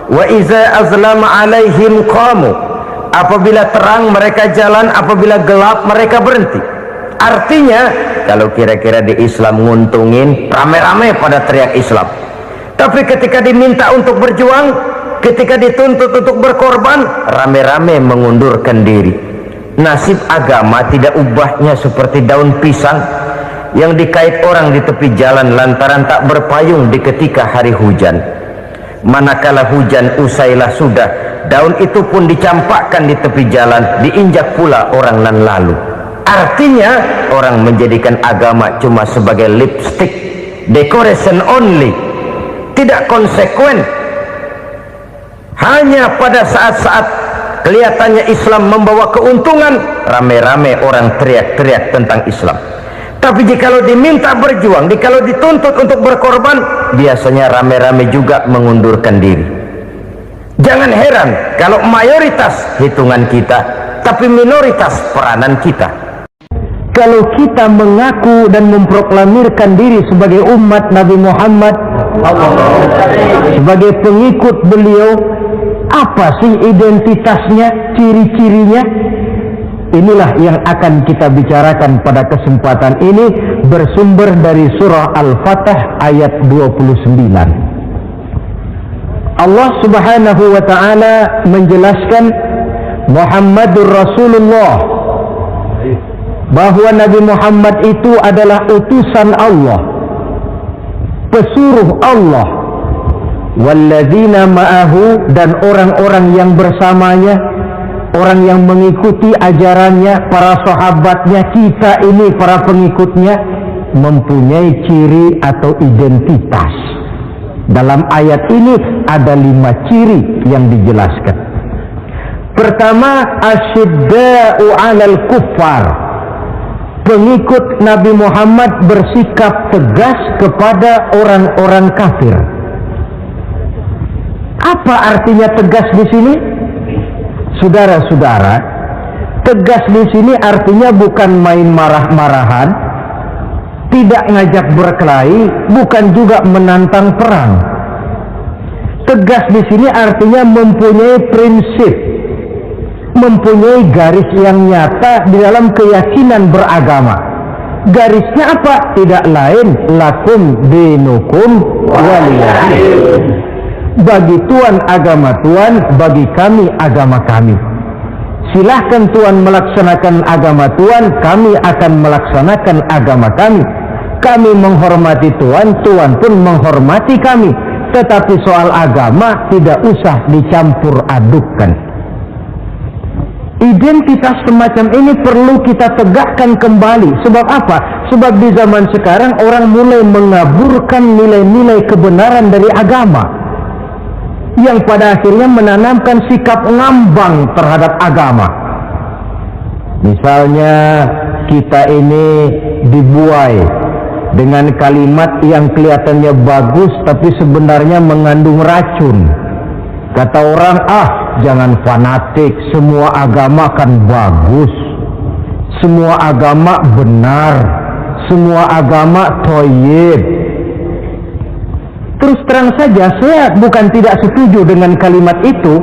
wa iza azlama alaihim qamu. Apabila terang mereka jalan, apabila gelap mereka berhenti. Artinya kalau kira-kira di Islam nguntungin, rame-rame pada teriak Islam. Tapi ketika diminta untuk berjuang, ketika dituntut untuk berkorban, rame-rame mengundurkan diri. Nasib agama tidak ubahnya seperti daun pisang yang dikait orang di tepi jalan lantaran tak berpayung di ketika hari hujan. Manakala hujan usailah sudah, daun itu pun dicampakkan di tepi jalan, diinjak pula orang nan lalu. Artinya orang menjadikan agama cuma sebagai lipstick, decoration only, tidak konsekuen. Hanya pada saat-saat kelihatannya Islam membawa keuntungan, rame-rame orang teriak-teriak tentang Islam. Tapi jikalau diminta berjuang, jikalau dituntut untuk berkorban, biasanya rame-rame juga mengundurkan diri. Jangan heran kalau mayoritas hitungan kita, tapi minoritas peranan kita. Kalau kita mengaku dan memproklamirkan diri sebagai umat Nabi Muhammad, sebagai pengikut beliau, apa sih identitasnya, ciri-cirinya? Inilah yang akan kita bicarakan pada kesempatan ini, bersumber dari surah Al-Fatah ayat 29. Allah Subhanahu wa ta'ala menjelaskan Muhammadur Rasulullah, bahwa Nabi Muhammad itu adalah utusan Allah, pesuruh Allah, walladzina ma'ahu, dan orang-orang yang bersamanya, orang yang mengikuti ajarannya, para sahabatnya, kita ini para pengikutnya, mempunyai ciri atau identitas. Dalam ayat ini ada 5 ciri yang dijelaskan. Pertama, asyidda'u 'alal kuffar. Pengikut Nabi Muhammad bersikap tegas kepada orang-orang kafir. Apa artinya tegas di sini? Saudara-saudara, tegas di sini artinya bukan main marah-marahan, tidak ngajak berkelahi, bukan juga menantang perang. Tegas di sini artinya mempunyai prinsip, mempunyai garis yang nyata di dalam keyakinan beragama. Garisnya apa? Tidak lain, lakum dinukum waliyadin. Bagi Tuhan agama Tuhan, bagi kami agama kami. Silahkan Tuhan melaksanakan agama Tuhan, kami akan melaksanakan agama kami. Kami menghormati Tuhan, Tuhan pun menghormati kami. Tetapi soal agama tidak usah dicampur adukkan. Identitas semacam ini perlu kita tegakkan kembali. Sebab apa? Sebab di zaman sekarang orang mulai mengaburkan nilai-nilai kebenaran dari agama, yang pada akhirnya menanamkan sikap ngambang terhadap agama. Misalnya kita ini dibuai dengan kalimat yang kelihatannya bagus tapi sebenarnya mengandung racun. Kata orang, jangan fanatik, semua agama kan bagus, semua agama benar, semua agama thayyib. Terus terang saja, saya bukan tidak setuju dengan kalimat itu.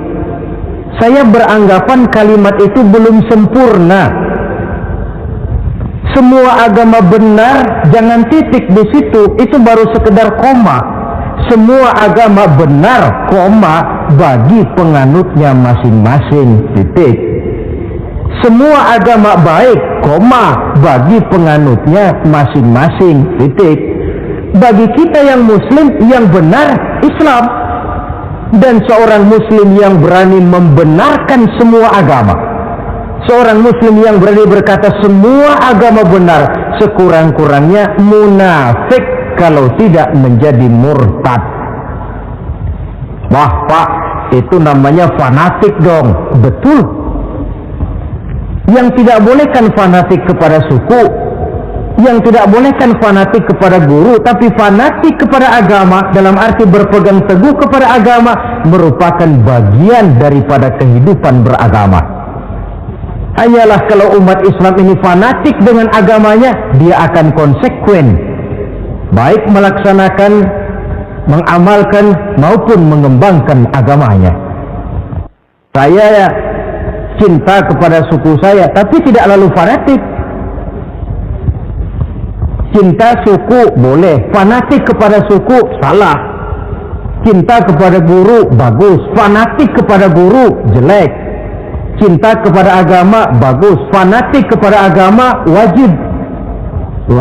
Saya beranggapan kalimat itu belum sempurna. Semua agama benar, jangan titik di situ, itu baru sekedar koma. Semua agama benar, koma, bagi penganutnya masing-masing, titik. Semua agama baik, koma, bagi penganutnya masing-masing, titik. Bagi kita yang muslim, yang benar Islam. Dan seorang muslim yang berani membenarkan semua agama, seorang muslim yang berani berkata semua agama benar, sekurang-kurangnya munafik kalau tidak menjadi murtad. Wah Pak, itu namanya fanatik dong. Betul. Yang tidak boleh kan fanatik kepada suku, yang tidak boleh kan fanatik kepada guru, tapi fanatik kepada agama dalam arti berpegang teguh kepada agama merupakan bagian daripada kehidupan beragama. Hanyalah kalau umat Islam ini fanatik dengan agamanya, dia akan konsekuen, baik melaksanakan, mengamalkan maupun mengembangkan agamanya. Saya cinta kepada suku saya, tapi tidak lalu fanatik. Cinta suku boleh, fanatik kepada suku salah. Cinta kepada guru bagus, fanatik kepada guru jelek. Cinta kepada agama bagus, fanatik kepada agama wajib.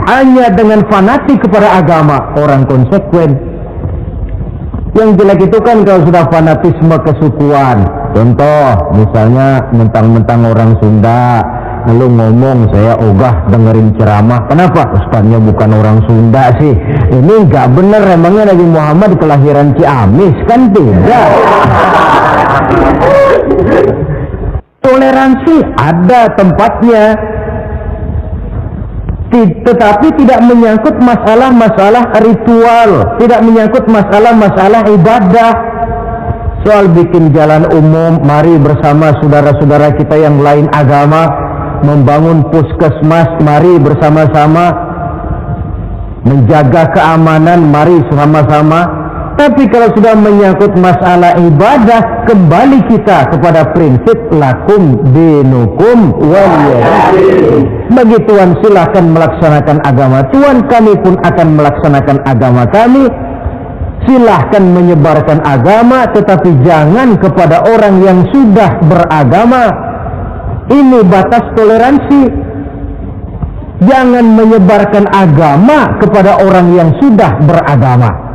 Hanya dengan fanatik kepada agama orang konsekuen. Yang jelek itu kan kalau sudah fanatisme kesukuan. Contoh, misalnya mentang-mentang orang Sunda, lalu ngomong saya ogah dengerin ceramah. Kenapa? Ustaznya bukan orang Sunda sih. Ini nggak bener, emangnya Nabi Muhammad kelahiran Ciamis? Kan tidak. Toleransi ada tempatnya, tetapi tidak menyangkut masalah-masalah ritual, tidak menyangkut masalah-masalah ibadah. Soal bikin jalan umum, mari bersama saudara-saudara kita yang lain agama membangun puskesmas, mari bersama-sama menjaga keamanan, mari sama-sama. Tapi kalau sudah menyangkut masalah ibadah, kembali kita kepada prinsip lakum dinukum waliyadin. Bagi Tuhan silahkan melaksanakan agama Tuhan, kami pun akan melaksanakan agama kami. Silahkan menyebarkan agama, tetapi jangan kepada orang yang sudah beragama. Ini batas toleransi. Jangan menyebarkan agama kepada orang yang sudah beragama.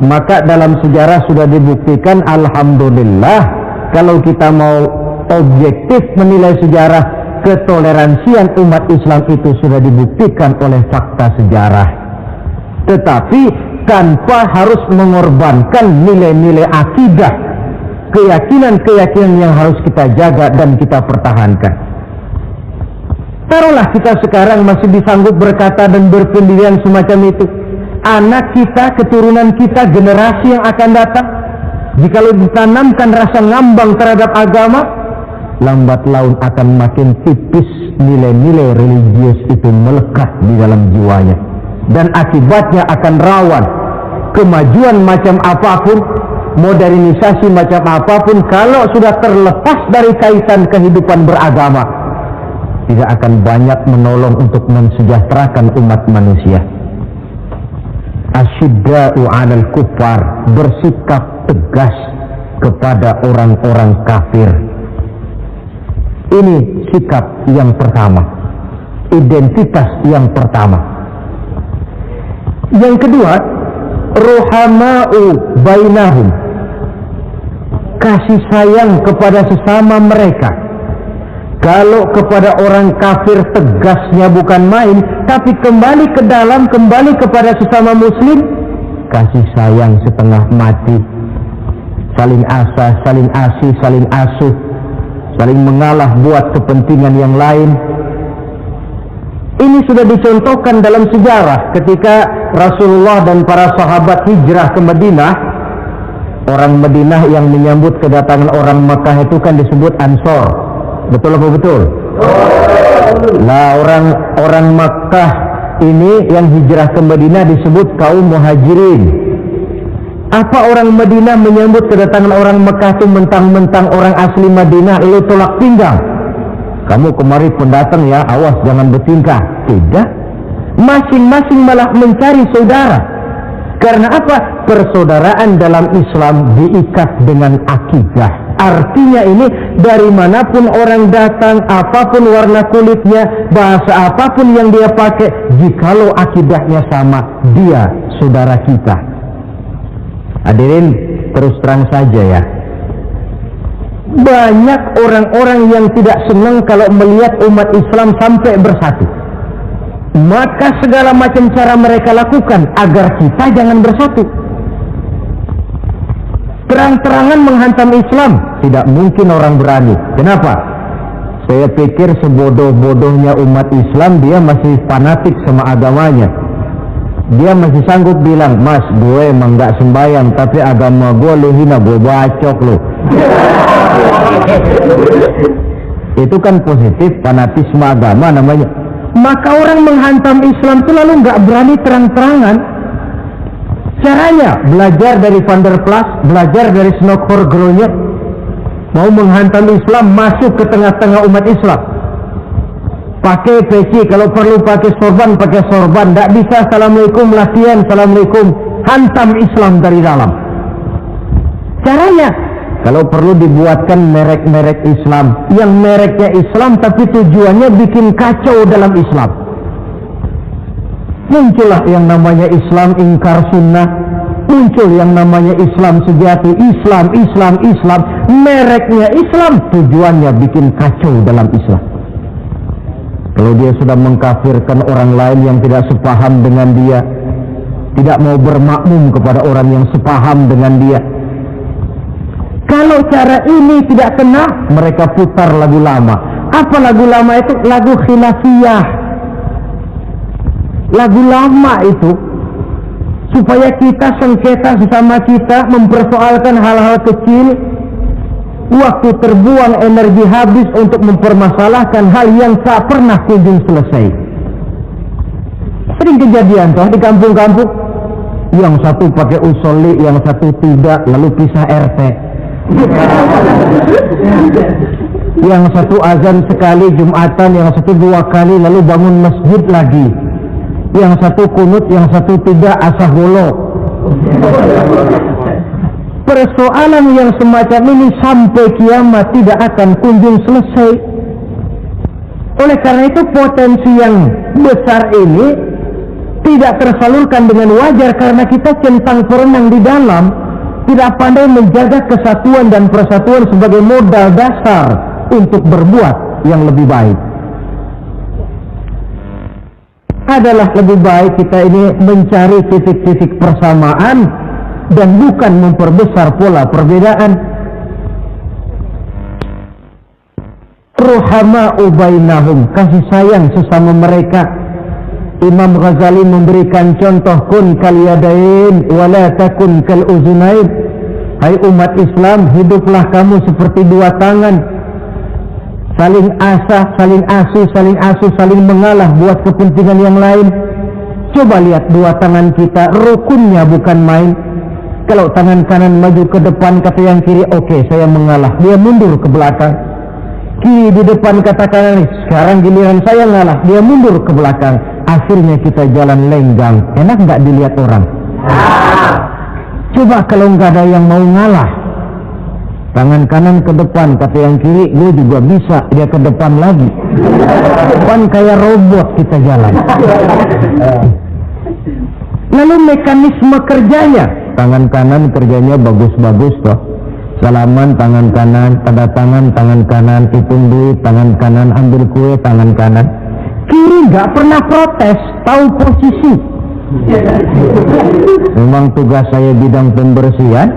Maka dalam sejarah sudah dibuktikan, alhamdulillah, kalau kita mau objektif menilai sejarah, ketoleransian umat Islam itu sudah dibuktikan oleh fakta sejarah. Tetapi tanpa harus mengorbankan nilai-nilai akidah, keyakinan-keyakinan yang harus kita jaga dan kita pertahankan. Taruhlah kita sekarang masih disanggup berkata dan berpendirian semacam itu. Anak kita, keturunan kita, generasi yang akan datang, jikalau ditanamkan rasa ngambang terhadap agama, lambat laun akan makin tipis nilai-nilai religius itu melekat di dalam jiwanya. Dan akibatnya akan rawan kemajuan macam apapun, modernisasi macam apapun, kalau sudah terlepas dari kaitan kehidupan beragama, tidak akan banyak menolong untuk mensejahterakan umat manusia. Asyidda'u 'alal kuffar, bersikap tegas kepada orang-orang kafir. Ini sikap yang pertama, identitas yang pertama. Yang kedua, ruhama'u bainahum, kasih sayang kepada sesama mereka. Kalau kepada orang kafir tegasnya bukan main, tapi kembali ke dalam, kembali kepada sesama muslim, kasih sayang setengah mati. Saling asah, saling asih, saling asuh, saling mengalah buat kepentingan yang lain. Ini sudah dicontohkan dalam sejarah ketika Rasulullah dan para sahabat hijrah ke Madinah. Orang Madinah yang menyambut kedatangan orang Makkah itu kan disebut Ansor. Betul apa betul? Nah, orang Makkah ini yang hijrah ke Madinah disebut kaum Muhajirin. Apa orang Madinah menyambut kedatangan orang Makkah itu mentang-mentang orang asli Madinah lalu tolak pinggang? Kamu kemari pendatang ya, awas jangan bertingkah. Tidak. Masing-masing malah mencari saudara. Karena apa? Persaudaraan dalam Islam diikat dengan akidah. Artinya ini dari manapun orang datang, apapun warna kulitnya, bahasa apapun yang dia pakai, jikalau akidahnya sama, dia saudara kita. Hadirin, terus terang saja ya, banyak orang-orang yang tidak senang kalau melihat umat Islam sampai bersatu. Maka segala macam cara mereka lakukan agar kita jangan bersatu. Terang-terangan menghantam Islam, tidak mungkin orang berani. Kenapa? Saya pikir sebodoh-bodohnya umat Islam, dia masih fanatik sama agamanya. Dia masih sanggup bilang, "Mas, gue emang gak sembahyang, tapi agama gue lu hina, gue bacok lu." Itu kan positif, fanatisme agama namanya. Maka orang menghantam Islam itu lalu gak berani terang-terangan. Caranya belajar dari Van der Plas, belajar dari Snokor-Gronya. Mau menghantam Islam, masuk ke tengah-tengah umat Islam. Pakai peci, kalau perlu pakai sorban, pakai sorban. Tidak bisa assalamualaikum, latihan assalamualaikum. Hantam Islam dari dalam. Caranya, kalau perlu dibuatkan merek-merek Islam, yang mereknya Islam tapi tujuannya bikin kacau dalam Islam. Muncullah yang namanya Islam ingkar sunnah, muncul yang namanya Islam sejati, Islam, mereknya Islam, tujuannya bikin kacau dalam Islam. Kalau dia sudah mengkafirkan orang lain yang tidak sepaham dengan dia, tidak mau bermakmum kepada orang yang sepaham dengan dia. Kalau cara ini tidak kena, mereka putar lagu lama. Apa lagu lama itu? Lagu khilafiyah. Lagu lama itu supaya kita sengketa sesama kita, mempersoalkan hal-hal kecil, waktu terbuang, energi habis untuk mempermasalahkan hal yang tak pernah kunjung selesai. Sering kejadian toh di kampung-kampung, yang satu pakai usolli, yang satu tidak, lalu pisah RT. Yang satu azan sekali Jumatan, yang satu 2 kali, lalu bangun masjid lagi. Yang satu kunut, yang satu tidak, asaholo. Persoalan yang semacam ini sampai kiamat tidak akan kunjung selesai. Oleh karena itu potensi yang besar ini tidak tersalurkan dengan wajar karena kita centang perenang di dalam, tidak pandai menjaga kesatuan dan persatuan sebagai modal dasar untuk berbuat yang lebih baik. Adalah lebih baik kita ini mencari titik-titik persamaan dan bukan memperbesar pola perbedaan. Ruhama'u bainahum, kasih sayang sesama mereka. Imam Ghazali memberikan contoh, kun kal yadain wala takun kal uzunain. Hai umat Islam, hiduplah kamu seperti 2 tangan. Saling asah, saling asuh, saling mengalah buat kepentingan yang lain. Coba lihat 2 tangan kita, rukunnya bukan main. Kalau tangan kanan maju ke depan, kata yang kiri, oke, saya mengalah. Dia mundur ke belakang. Kiri di depan, kata kanan, sekarang giliran saya ngalah. Dia mundur ke belakang. Akhirnya kita jalan lenggang. Enak nggak dilihat orang? Coba kalau nggak ada yang mau ngalah. Tangan kanan ke depan, kata yang kiri, gue juga bisa. Dia ke depan lagi. Depan kayak robot kita jalan. Lalu mekanisme kerjanya, tangan kanan kerjanya bagus-bagus toh. Salaman tangan kanan, tanda tangan kanan, hitung duit tangan kanan, ambil kue tangan kanan. Kiri nggak pernah protes, tahu posisi. Memang tugas saya bidang pembersihan,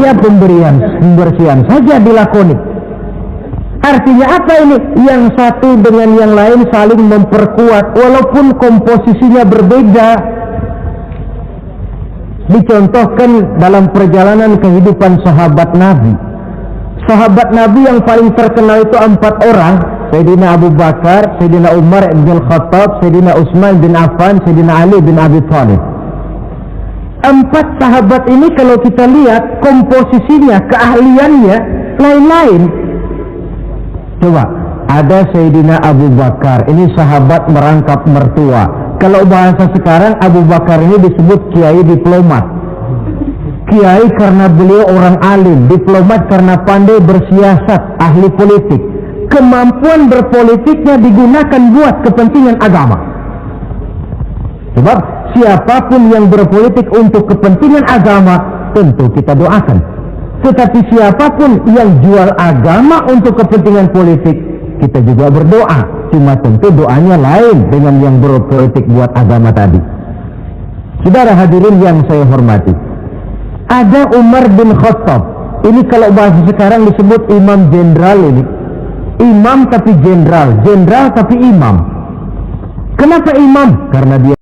ya pembersihan saja dilakoni. Artinya apa ini? Yang satu dengan yang lain saling memperkuat walaupun komposisinya berbeda. Dicontohkan dalam perjalanan kehidupan sahabat Nabi. Sahabat Nabi yang paling terkenal itu 4 orang. Sayyidina Abu Bakar, Sayyidina Umar bin Khattab, Sayyidina Utsman bin Affan, Sayyidina Ali bin Abi Thalib. 4 sahabat ini kalau kita lihat komposisinya, keahliannya lain-lain. Coba, ada Sayyidina Abu Bakar, ini sahabat merangkap mertua. Kalau bahasa sekarang, Abu Bakar ini disebut kiai diplomat. Kiai karena beliau orang alim, diplomat karena pandai bersiasat, ahli politik. Kemampuan berpolitiknya digunakan buat kepentingan agama. Sebab siapapun yang berpolitik untuk kepentingan agama, tentu kita doakan. Tetapi siapapun yang jual agama untuk kepentingan politik, kita juga berdoa. Cuma tentu doanya lain dengan yang berpolitik buat agama tadi. Saudara hadirin yang saya hormati, ada Umar bin Khattab. Ini kalau bahasa sekarang disebut imam jenderal ini. Imam tapi jenderal, jenderal tapi imam. Kenapa imam? Karena dia